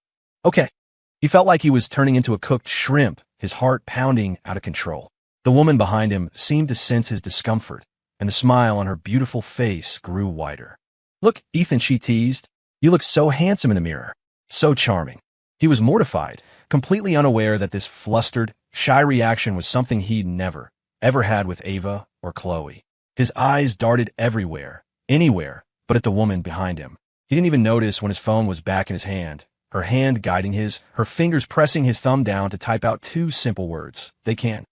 Okay. He felt like he was turning into a cooked shrimp, his heart pounding out of control. The woman behind him seemed to sense his discomfort, and the smile on her beautiful face grew wider. Look, Ethan, she teased. You look so handsome in the mirror. So charming. He was mortified, completely unaware that this flustered, shy reaction was something he'd never, ever had with Ava or Chloe. His eyes darted everywhere, anywhere, but at the woman behind him. He didn't even notice when his phone was back in his hand, her hand guiding his, her fingers pressing his thumb down to type out two simple words. They can.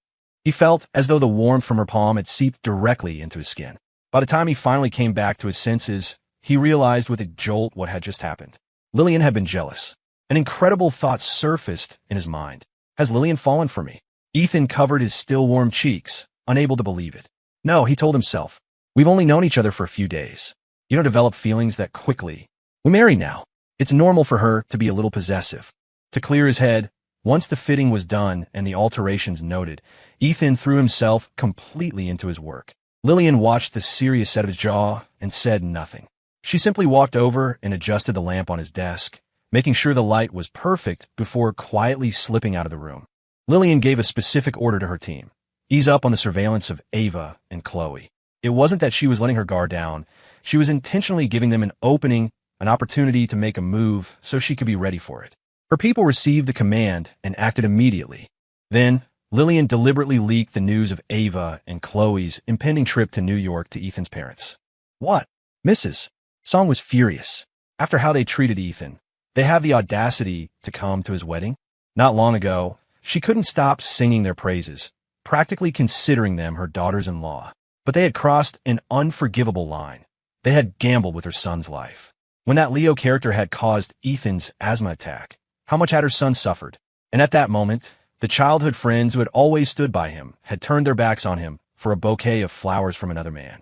He felt as though the warmth from her palm had seeped directly into his skin. By the time he finally came back to his senses, he realized with a jolt what had just happened. Lillian had been jealous. An incredible thought surfaced in his mind. Has Lillian fallen for me? Ethan covered his still warm cheeks, unable to believe it. No, he told himself. We've only known each other for a few days. You don't develop feelings that quickly. We're married now. It's normal for her to be a little possessive. To clear his head, once the fitting was done and the alterations noted, Ethan threw himself completely into his work. Lillian watched the serious set of his jaw and said nothing. She simply walked over and adjusted the lamp on his desk, making sure the light was perfect before quietly slipping out of the room. Lillian gave a specific order to her team. Ease up on the surveillance of Ava and Chloe. It wasn't that she was letting her guard down. She was intentionally giving them an opening, an opportunity to make a move so she could be ready for it. Her people received the command and acted immediately. Then, Lillian deliberately leaked the news of Ava and Chloe's impending trip to New York to Ethan's parents. What? Mrs. Song was furious. After how they treated Ethan, they have the audacity to come to his wedding? Not long ago, she couldn't stop singing their praises, practically considering them her daughters-in-law. But they had crossed an unforgivable line. They had gambled with her son's life. When that Leo character had caused Ethan's asthma attack, how much had her son suffered? And at that moment, the childhood friends who had always stood by him had turned their backs on him for a bouquet of flowers from another man.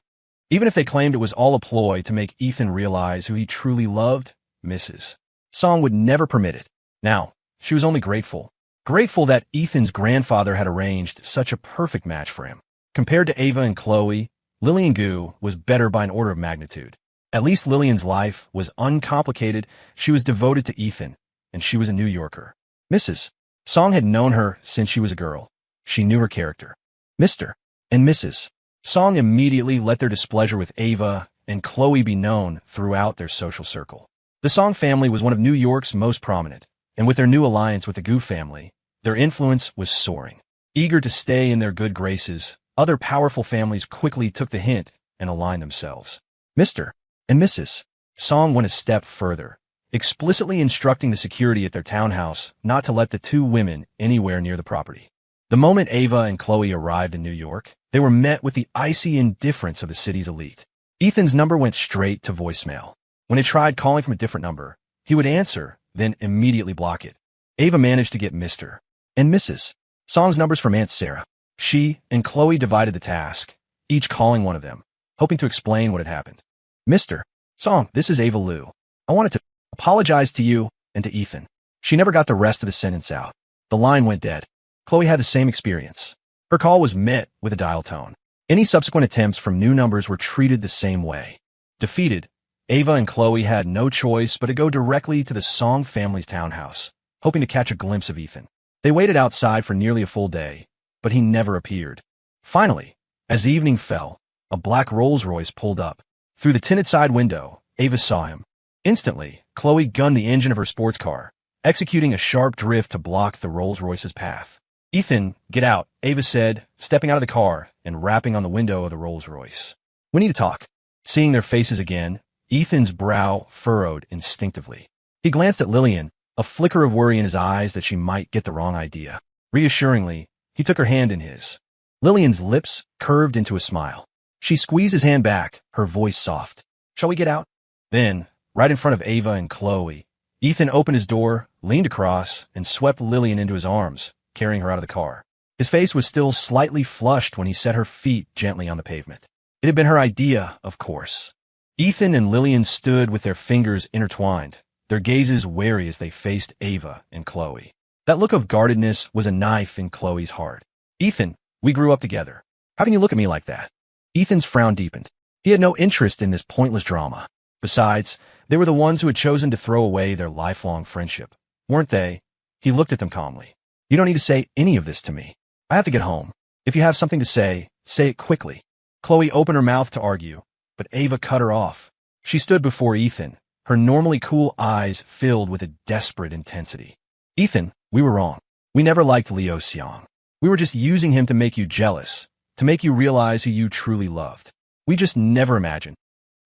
Even if they claimed it was all a ploy to make Ethan realize who he truly loved, Mrs. Song would never permit it. Now, she was only grateful. Grateful that Ethan's grandfather had arranged such a perfect match for him. Compared to Ava and Chloe, Lillian Gu was better by an order of magnitude. At least Lillian's life was uncomplicated, she was devoted to Ethan, and she was a New Yorker. Mrs. Song had known her since she was a girl. She knew her character. Mr. and Mrs. Song immediately let their displeasure with Ava and Chloe be known throughout their social circle. The Song family was one of New York's most prominent, and with their new alliance with the Gu family, their influence was soaring. Eager to stay in their good graces, other powerful families quickly took the hint and aligned themselves. Mr. and Mrs. Song went a step further, explicitly instructing the security at their townhouse not to let the two women anywhere near the property. The moment Ava and Chloe arrived in New York, they were met with the icy indifference of the city's elite. Ethan's number went straight to voicemail. When he tried calling from a different number, he would answer, then immediately block it. Ava managed to get Mr. and Mrs. Song's numbers from Aunt Sarah. She and Chloe divided the task, each calling one of them, hoping to explain what had happened. Mr. Song, this is Ava Liu. I wanted to apologize to you and to Ethan. She never got the rest of the sentence out. The line went dead. Chloe had the same experience. Her call was met with a dial tone. Any subsequent attempts from new numbers were treated the same way. Defeated, Ava and Chloe had no choice but to go directly to the Song family's townhouse, hoping to catch a glimpse of Ethan. They waited outside for nearly a full day, but he never appeared. Finally, as evening fell, a black Rolls-Royce pulled up. Through the tinted side window, Ava saw him. Instantly, Chloe gunned the engine of her sports car, executing a sharp drift to block the Rolls-Royce's path. Ethan, get out, Ava said, stepping out of the car and rapping on the window of the Rolls-Royce. We need to talk. Seeing their faces again, Ethan's brow furrowed instinctively. He glanced at Lillian, a flicker of worry in his eyes that she might get the wrong idea. Reassuringly, he took her hand in his. Lillian's lips curved into a smile. She squeezed his hand back, her voice soft. Shall we get out? Then, right in front of Ava and Chloe, Ethan opened his door, leaned across, and swept Lillian into his arms, carrying her out of the car. His face was still slightly flushed when he set her feet gently on the pavement. It had been her idea, of course. Ethan and Lillian stood with their fingers intertwined, their gazes wary as they faced Ava and Chloe. That look of guardedness was a knife in Chloe's heart. Ethan, we grew up together. How can you look at me like that? Ethan's frown deepened. He had no interest in this pointless drama. Besides, they were the ones who had chosen to throw away their lifelong friendship, weren't they? He looked at them calmly. You don't need to say any of this to me. I have to get home. If you have something to say it quickly. Chloe opened her mouth to argue, but Ava cut her off. She stood before Ethan, her normally cool eyes filled with a desperate intensity. Ethan, we were wrong. We never liked Liu Xiang. We were just using him to make you jealous, to make you realize who you truly loved. We just never imagined.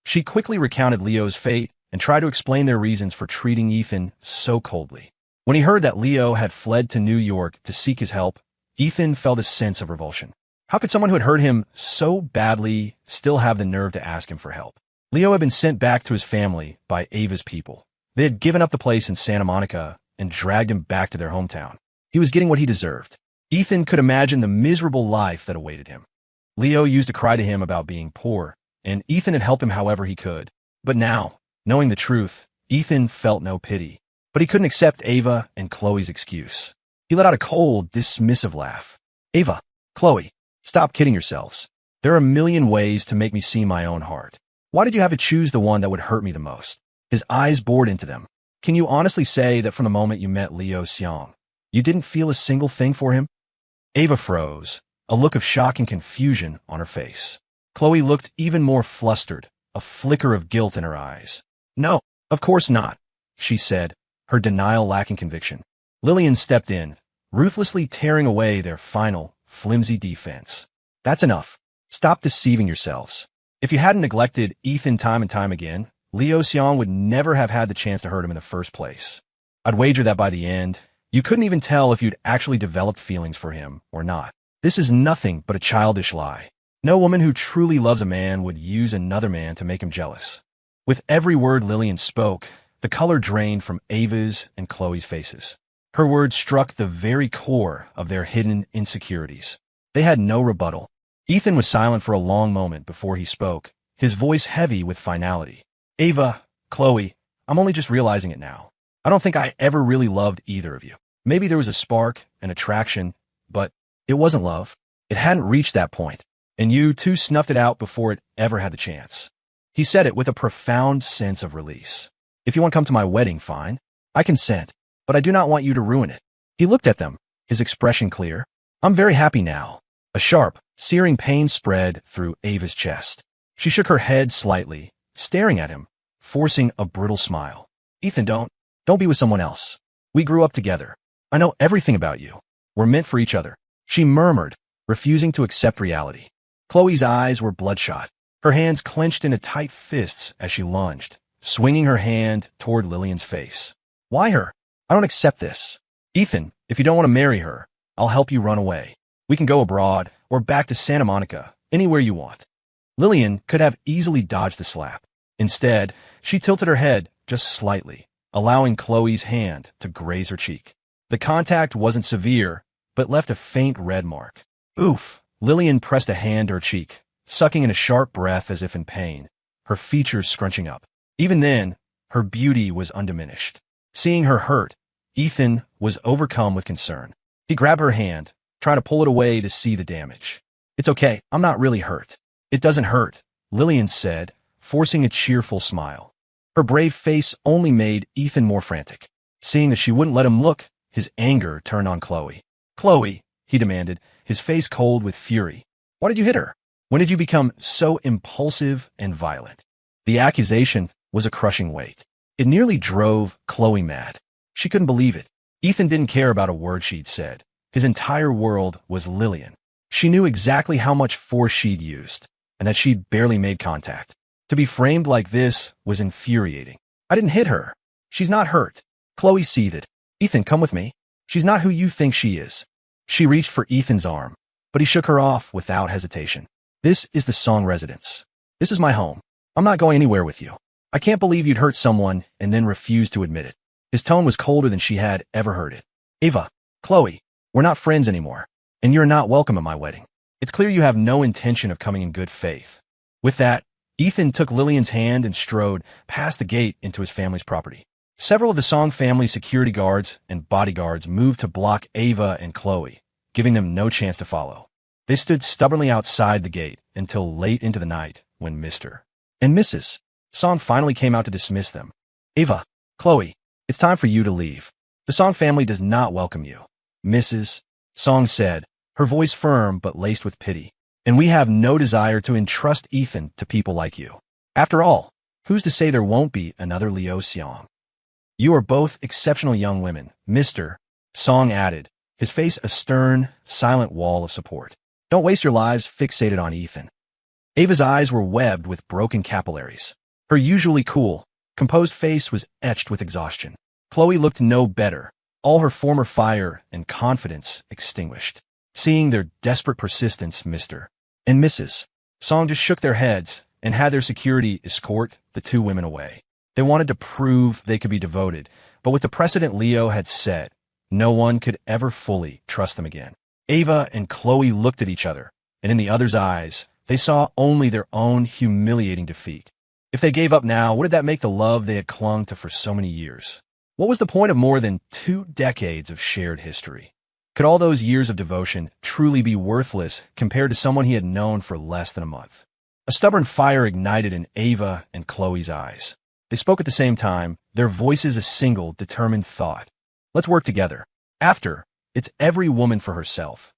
She quickly recounted Leo's fate and tried to explain their reasons for treating Ethan so coldly. When he heard that Leo had fled to New York to seek his help, Ethan felt a sense of revulsion. How could someone who had hurt him so badly still have the nerve to ask him for help? Leo had been sent back to his family by Ava's people. They had given up the place in Santa Monica and dragged him back to their hometown. He was getting what he deserved. Ethan could imagine the miserable life that awaited him. Leo used to cry to him about being poor, and Ethan had helped him however he could. But now, knowing the truth, Ethan felt no pity. But he couldn't accept Ava and Chloe's excuse. He let out a cold, dismissive laugh. Ava, Chloe, stop kidding yourselves. There are a million ways to make me see my own heart. Why did you have to choose the one that would hurt me the most? His eyes bored into them. Can you honestly say that from the moment you met Liu Xiang, you didn't feel a single thing for him? Ava froze, a look of shock and confusion on her face. Chloe looked even more flustered, a flicker of guilt in her eyes. No, of course not, she said, her denial lacking conviction. Lillian stepped in, ruthlessly tearing away their final, flimsy defense. That's enough. Stop deceiving yourselves. If you hadn't neglected Ethan time and time again, Liu Xiang would never have had the chance to hurt him in the first place. I'd wager that by the end, you couldn't even tell if you'd actually developed feelings for him or not. This is nothing but a childish lie. No woman who truly loves a man would use another man to make him jealous. With every word Lillian spoke, the color drained from Ava's and Chloe's faces. Her words struck the very core of their hidden insecurities. They had no rebuttal. Ethan was silent for a long moment before he spoke, his voice heavy with finality. Ava, Chloe, I'm only just realizing it now. I don't think I ever really loved either of you. Maybe there was a spark, an attraction, but it wasn't love. It hadn't reached that point, and you two snuffed it out before it ever had the chance. He said it with a profound sense of release. If you want to come to my wedding, fine. I consent, but I do not want you to ruin it. He looked at them, his expression clear. I'm very happy now. A sharp, Searing pain spread through Ava's chest. She shook her head slightly, staring at him, forcing a brittle smile. Ethan, don't be with someone else. We grew up together. I know everything about you. We're meant for each other, she murmured, refusing to accept reality. Chloe's eyes were bloodshot, her hands clenched into tight fists as she lunged, swinging her hand toward Lillian's face. Why her? I don't accept this. Ethan, if you don't want to marry her, I'll help you run away. We can go abroad or back to Santa Monica, anywhere you want. Lillian could have easily dodged the slap. Instead, she tilted her head just slightly, allowing Chloe's hand to graze her cheek. The contact wasn't severe, but left a faint red mark. Oof! Lillian pressed a hand to her cheek, sucking in a sharp breath as if in pain, her features scrunching up. Even then, her beauty was undiminished. Seeing her hurt, Ethan was overcome with concern. He grabbed her hand, trying to pull it away to see the damage. It's okay, I'm not really hurt. It doesn't hurt, Lillian said, forcing a cheerful smile. Her brave face only made Ethan more frantic. Seeing that she wouldn't let him look, his anger turned on Chloe. Chloe, he demanded, his face cold with fury. Why did you hit her? When did you become so impulsive and violent? The accusation was a crushing weight. It nearly drove Chloe mad. She couldn't believe it. Ethan didn't care about a word she'd said. His entire world was Lillian. She knew exactly how much force she'd used, and that she'd barely made contact. To be framed like this was infuriating. I didn't hit her. She's not hurt. Chloe seethed. Ethan, come with me. She's not who you think she is. She reached for Ethan's arm, but he shook her off without hesitation. This is the Song residence. This is my home. I'm not going anywhere with you. I can't believe you'd hurt someone and then refuse to admit it. His tone was colder than she had ever heard it. Ava, Chloe, we're not friends anymore, and you're not welcome at my wedding. It's clear you have no intention of coming in good faith. With that, Ethan took Lillian's hand and strode past the gate into his family's property. Several of the Song family's security guards and bodyguards moved to block Ava and Chloe, giving them no chance to follow. They stood stubbornly outside the gate until late into the night when Mr. and Mrs. Song finally came out to dismiss them. Ava, Chloe, it's time for you to leave. The Song family does not welcome you. Mrs. Song said, her voice firm but laced with pity. And we have no desire to entrust Ethan to people like you. After all, who's to say there won't be another Liu Xiong? You are both exceptional young women, Mr. Song added, his face a stern, silent wall of support. Don't waste your lives fixated on Ethan. Ava's eyes were webbed with broken capillaries. Her usually cool, composed face was etched with exhaustion. Chloe looked no better, all her former fire and confidence extinguished. Seeing their desperate persistence, Mr. and Mrs. Song just shook their heads and had their security escort the two women away. They wanted to prove they could be devoted, but with the precedent Leo had set, no one could ever fully trust them again. Ava and Chloe looked at each other, and in the other's eyes, they saw only their own humiliating defeat. If they gave up now, what did that make the love they had clung to for so many years? What was the point of more than 2 decades of shared history? Could all those years of devotion truly be worthless compared to someone he had known for less than a month? A stubborn fire ignited in Ava and Chloe's eyes. They spoke at the same time, their voices a single, determined thought. Let's work together. After, it's every woman for herself.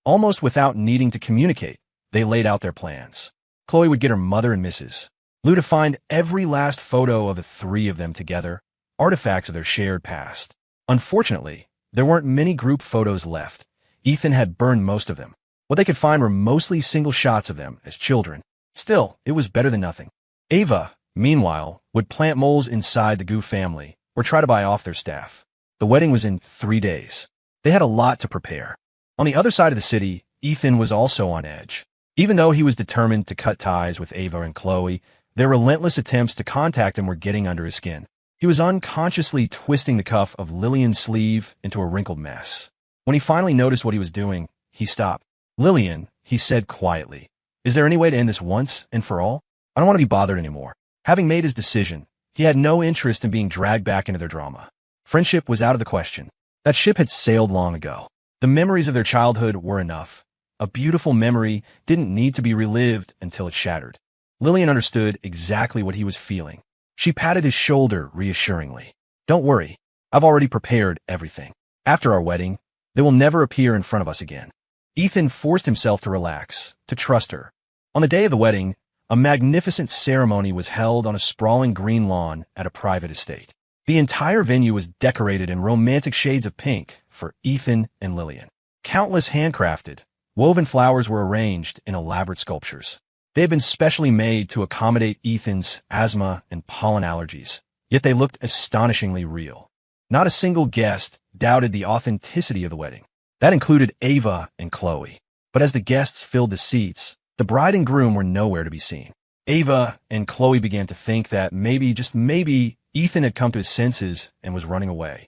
Almost without needing to communicate, they laid out their plans. Chloe would get her mother and Mrs. Liu to find every last photo of the 3 of them together, artifacts of their shared past. Unfortunately, there weren't many group photos left. Ethan had burned most of them. What they could find were mostly single shots of them as children. Still, it was better than nothing. Ava, meanwhile, would plant moles inside the Gu family or try to buy off their staff. The wedding was in 3 days. They had a lot to prepare. On the other side of the city, Ethan was also on edge. Even though he was determined to cut ties with Ava and Chloe, their relentless attempts to contact him were getting under his skin. He was unconsciously twisting the cuff of Lillian's sleeve into a wrinkled mess. When he finally noticed what he was doing, he stopped. Lillian, he said quietly, is there any way to end this once and for all? I don't want to be bothered anymore. Having made his decision, he had no interest in being dragged back into their drama. Friendship was out of the question. That ship had sailed long ago. The memories of their childhood were enough. A beautiful memory didn't need to be relived until it shattered. Lillian understood exactly what he was feeling. She patted his shoulder reassuringly. Don't worry, I've already prepared everything. After our wedding, they will never appear in front of us again. Ethan forced himself to relax, to trust her. On the day of the wedding, a magnificent ceremony was held on a sprawling green lawn at a private estate. The entire venue was decorated in romantic shades of pink for Ethan and Lillian. Countless handcrafted, woven flowers were arranged in elaborate sculptures. They had been specially made to accommodate Ethan's asthma and pollen allergies, yet they looked astonishingly real. Not a single guest doubted the authenticity of the wedding. That included Ava and Chloe. But as the guests filled the seats, the bride and groom were nowhere to be seen. Ava and Chloe began to think that maybe, just maybe, Ethan had come to his senses and was running away.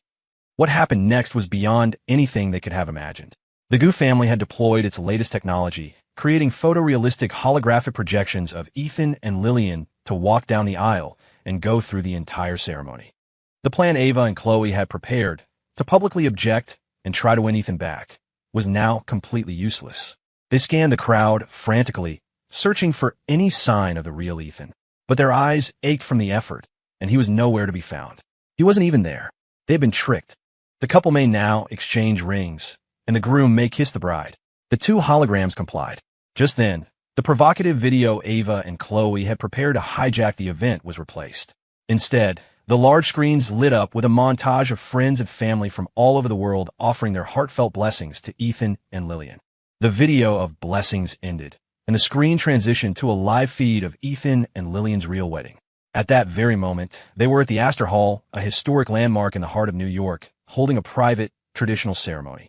What happened next was beyond anything they could have imagined. The Gu family had deployed its latest technology, creating photorealistic holographic projections of Ethan and Lillian to walk down the aisle and go through the entire ceremony. The plan Ava and Chloe had prepared, to publicly object and try to win Ethan back, was now completely useless. They scanned the crowd frantically, searching for any sign of the real Ethan. But their eyes ached from the effort, and he was nowhere to be found. He wasn't even there. They had been tricked. The couple may now exchange rings, and the groom may kiss the bride. The two holograms complied. Just then, the provocative video Ava and Chloe had prepared to hijack the event was replaced. Instead, the large screens lit up with a montage of friends and family from all over the world offering their heartfelt blessings to Ethan and Lillian. The video of blessings ended, and the screen transitioned to a live feed of Ethan and Lillian's real wedding. At that very moment, they were at the Astor Hall, a historic landmark in the heart of New York, holding a private, traditional ceremony.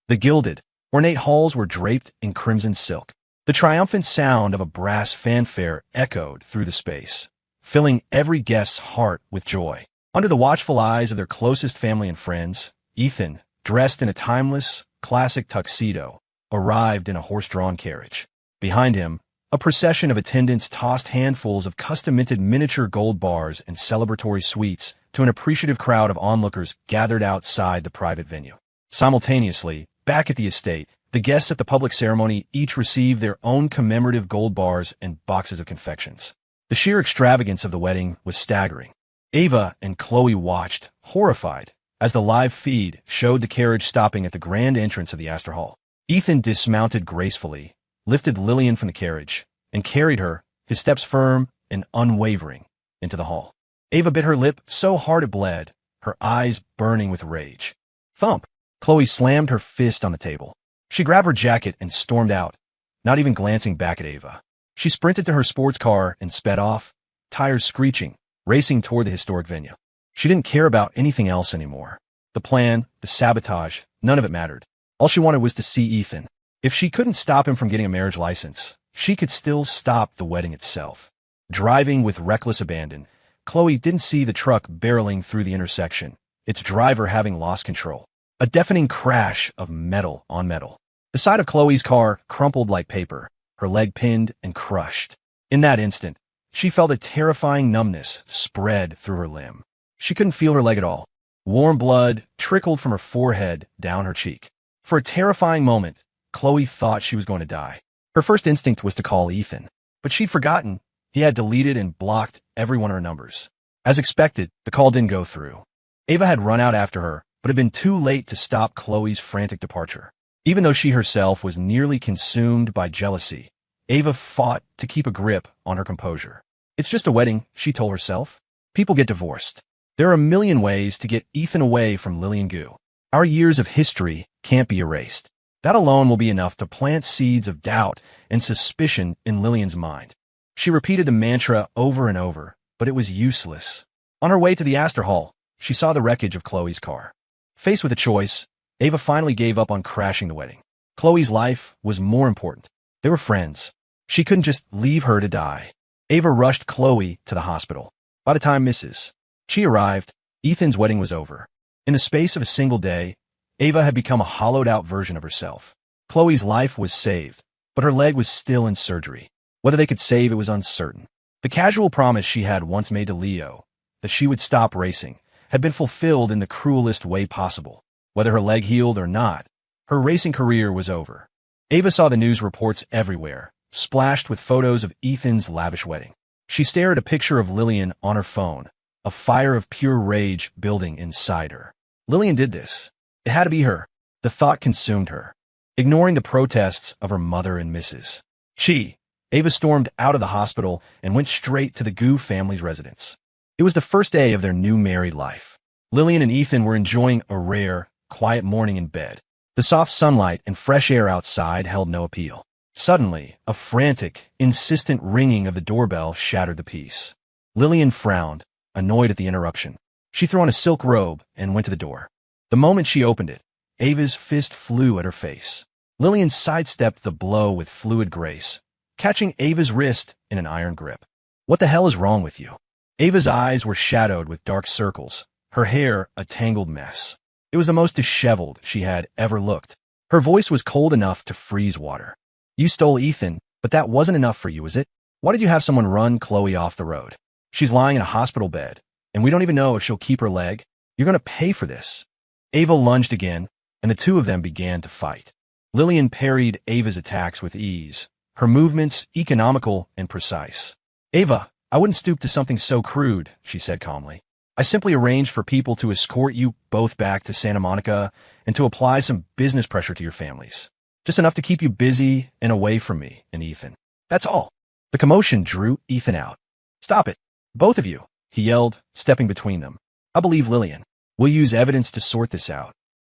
The gilded, ornate halls were draped in crimson silk. The triumphant sound of a brass fanfare echoed through the space, filling every guest's heart with joy. Under the watchful eyes of their closest family and friends, Ethan, dressed in a timeless, classic tuxedo, arrived in a horse-drawn carriage. Behind him, a procession of attendants tossed handfuls of custom-minted miniature gold bars and celebratory sweets to an appreciative crowd of onlookers gathered outside the private venue. Simultaneously, back at the estate, the guests at the public ceremony each received their own commemorative gold bars and boxes of confections. The sheer extravagance of the wedding was staggering. Ava and Chloe watched, horrified, as the live feed showed the carriage stopping at the grand entrance of the Astor Hall. Ethan dismounted gracefully, lifted Lillian from the carriage, and carried her, his steps firm and unwavering, into the hall. Ava bit her lip so hard it bled, her eyes burning with rage. Thump! Chloe slammed her fist on the table. She grabbed her jacket and stormed out, not even glancing back at Ava. She sprinted to her sports car and sped off, tires screeching, racing toward the historic venue. She didn't care about anything else anymore. The plan, the sabotage, none of it mattered. All she wanted was to see Ethan. If she couldn't stop him from getting a marriage license, she could still stop the wedding itself. Driving with reckless abandon, Chloe didn't see the truck barreling through the intersection, its driver having lost control. A deafening crash of metal on metal. The side of Chloe's car crumpled like paper, her leg pinned and crushed. In that instant, she felt a terrifying numbness spread through her limb. She couldn't feel her leg at all. Warm blood trickled from her forehead down her cheek. For a terrifying moment, Chloe thought she was going to die. Her first instinct was to call Ethan, but she'd forgotten he had deleted and blocked every one of her numbers. As expected, the call didn't go through. Ava had run out after her, but had been too late to stop Chloe's frantic departure. Even though she herself was nearly consumed by jealousy, Ava fought to keep a grip on her composure. It's just a wedding, she told herself. People get divorced. There are a million ways to get Ethan away from Lillian Gu. Our years of history can't be erased. That alone will be enough to plant seeds of doubt and suspicion in Lillian's mind. She repeated the mantra over and over, but it was useless. On her way to the Astor Hall, she saw the wreckage of Chloe's car. Faced with a choice, Ava finally gave up on crashing the wedding. Chloe's life was more important. They were friends. She couldn't just leave her to die. Ava rushed Chloe to the hospital. By the time Mrs. Chi arrived, Ethan's wedding was over. In the space of a single day, Ava had become a hollowed-out version of herself. Chloe's life was saved, but her leg was still in surgery. Whether they could save it was uncertain. The casual promise she had once made to Leo, that she would stop racing, had been fulfilled in the cruelest way possible. Whether her leg healed or not, her racing career was over. Ava saw the news reports everywhere, splashed with photos of Ethan's lavish wedding. She stared at a picture of Lillian on her phone, a fire of pure rage building inside her. Lillian did this. It had to be her. The thought consumed her. ignoring the protests of her mother and Mrs. Chi. Ava stormed out of the hospital and went straight to the Gu family's residence. It was the first day of their new married life. Lillian and Ethan were enjoying a rare, quiet morning in bed. The soft sunlight and fresh air outside held no appeal. Suddenly, a frantic, insistent ringing of the doorbell shattered the peace. Lillian frowned, annoyed at the interruption. She threw on a silk robe and went to the door. The moment she opened it, Ava's fist flew at her face. Lillian sidestepped the blow with fluid grace, catching Ava's wrist in an iron grip. "What the hell is wrong with you?" Ava's eyes were shadowed with dark circles, her hair a tangled mess. It was the most disheveled she had ever looked. Her voice was cold enough to freeze water. "You stole Ethan, but that wasn't enough for you, is it? Why did you have someone run Chloe off the road? She's lying in a hospital bed, and we don't even know if she'll keep her leg. You're going to pay for this." Ava lunged again, and the two of them began to fight. Lillian parried Ava's attacks with ease, her movements economical and precise. "Ava, I wouldn't stoop to something so crude," she said calmly. "I simply arranged for people to escort you both back to Santa Monica and to apply some business pressure to your families. Just enough to keep you busy and away from me and Ethan. That's all." The commotion drew Ethan out. "Stop it, both of you," he yelled, stepping between them. "I believe Lillian. We'll use evidence to sort this out."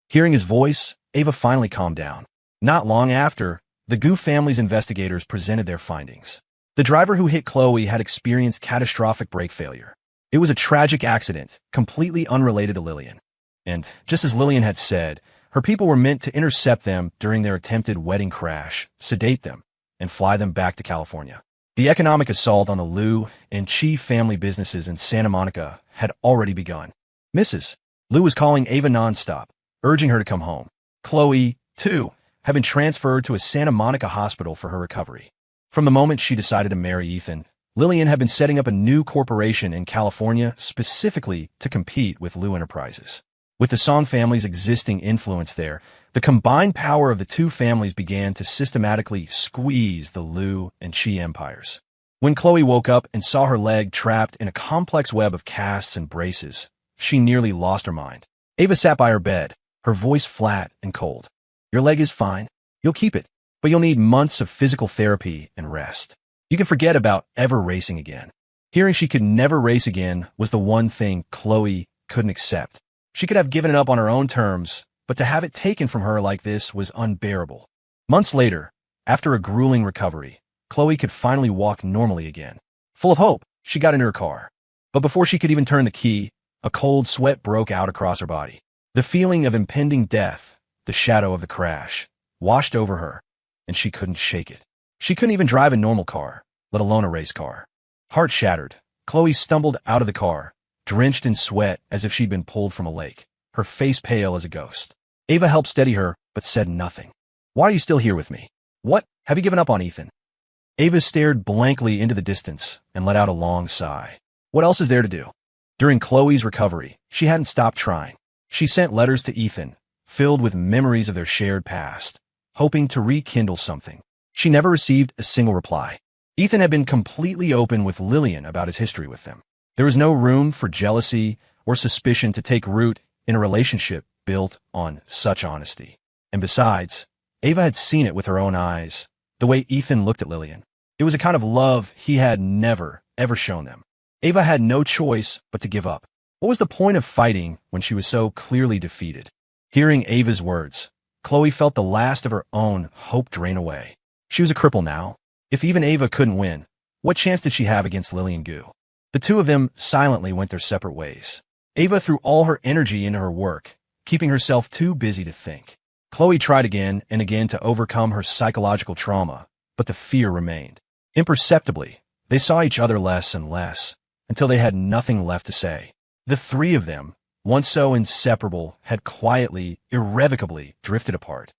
Hearing his voice, Ava finally calmed down. Not long after, the Gu family's investigators presented their findings. The driver who hit Chloe had experienced catastrophic brake failure. It was a tragic accident, completely unrelated to Lillian. And, just as Lillian had said, her people were meant to intercept them during their attempted wedding crash, sedate them, and fly them back to California. The economic assault on the Liu and Chi family businesses in Santa Monica had already begun. Mrs. Liu was calling Ava nonstop, urging her to come home. Chloe, too, had been transferred to a Santa Monica hospital for her recovery. From the moment she decided to marry Ethan, Lillian had been setting up a new corporation in California specifically to compete with Liu Enterprises. With the Song family's existing influence there, the combined power of the two families began to systematically squeeze the Liu and Chi empires. When Chloe woke up and saw her leg trapped in a complex web of casts and braces, she nearly lost her mind. Ava sat by her bed, her voice flat and cold. "Your leg is fine. You'll keep it, but you'll need months of physical therapy and rest. You can forget about ever racing again." Hearing she could never race again was the one thing Chloe couldn't accept. She could have given it up on her own terms, but to have it taken from her like this was unbearable. Months later, after a grueling recovery, Chloe could finally walk normally again. Full of hope, she got into her car. But before she could even turn the key, a cold sweat broke out across her body. The feeling of impending death, the shadow of the crash, washed over her, and she couldn't shake it. She couldn't even drive a normal car, let alone a race car. Heart shattered, Chloe stumbled out of the car, drenched in sweat as if she'd been pulled from a lake, her face pale as a ghost. Ava helped steady her, but said nothing. "Why are you still here with me? What? Have you given up on Ethan?" Ava stared blankly into the distance and let out a long sigh. What else is there to do? During Chloe's recovery, she hadn't stopped trying. She sent letters to Ethan, filled with memories of their shared past, hoping to rekindle something. She never received a single reply. Ethan had been completely open with Lillian about his history with them. There was no room for jealousy or suspicion to take root in a relationship built on such honesty. And besides, Ava had seen it with her own eyes, the way Ethan looked at Lillian. It was a kind of love he had never, ever shown them. Ava had no choice but to give up. What was the point of fighting when she was so clearly defeated? Hearing Ava's words, Chloe felt the last of her own hope drain away. She was a cripple now. If even Ava couldn't win, what chance did she have against Lillian Gu? The two of them silently went their separate ways. Ava threw all her energy into her work, keeping herself too busy to think. Chloe tried again and again to overcome her psychological trauma, but the fear remained. Imperceptibly, they saw each other less and less, until they had nothing left to say. The three of them, once so inseparable, had quietly, irrevocably drifted apart.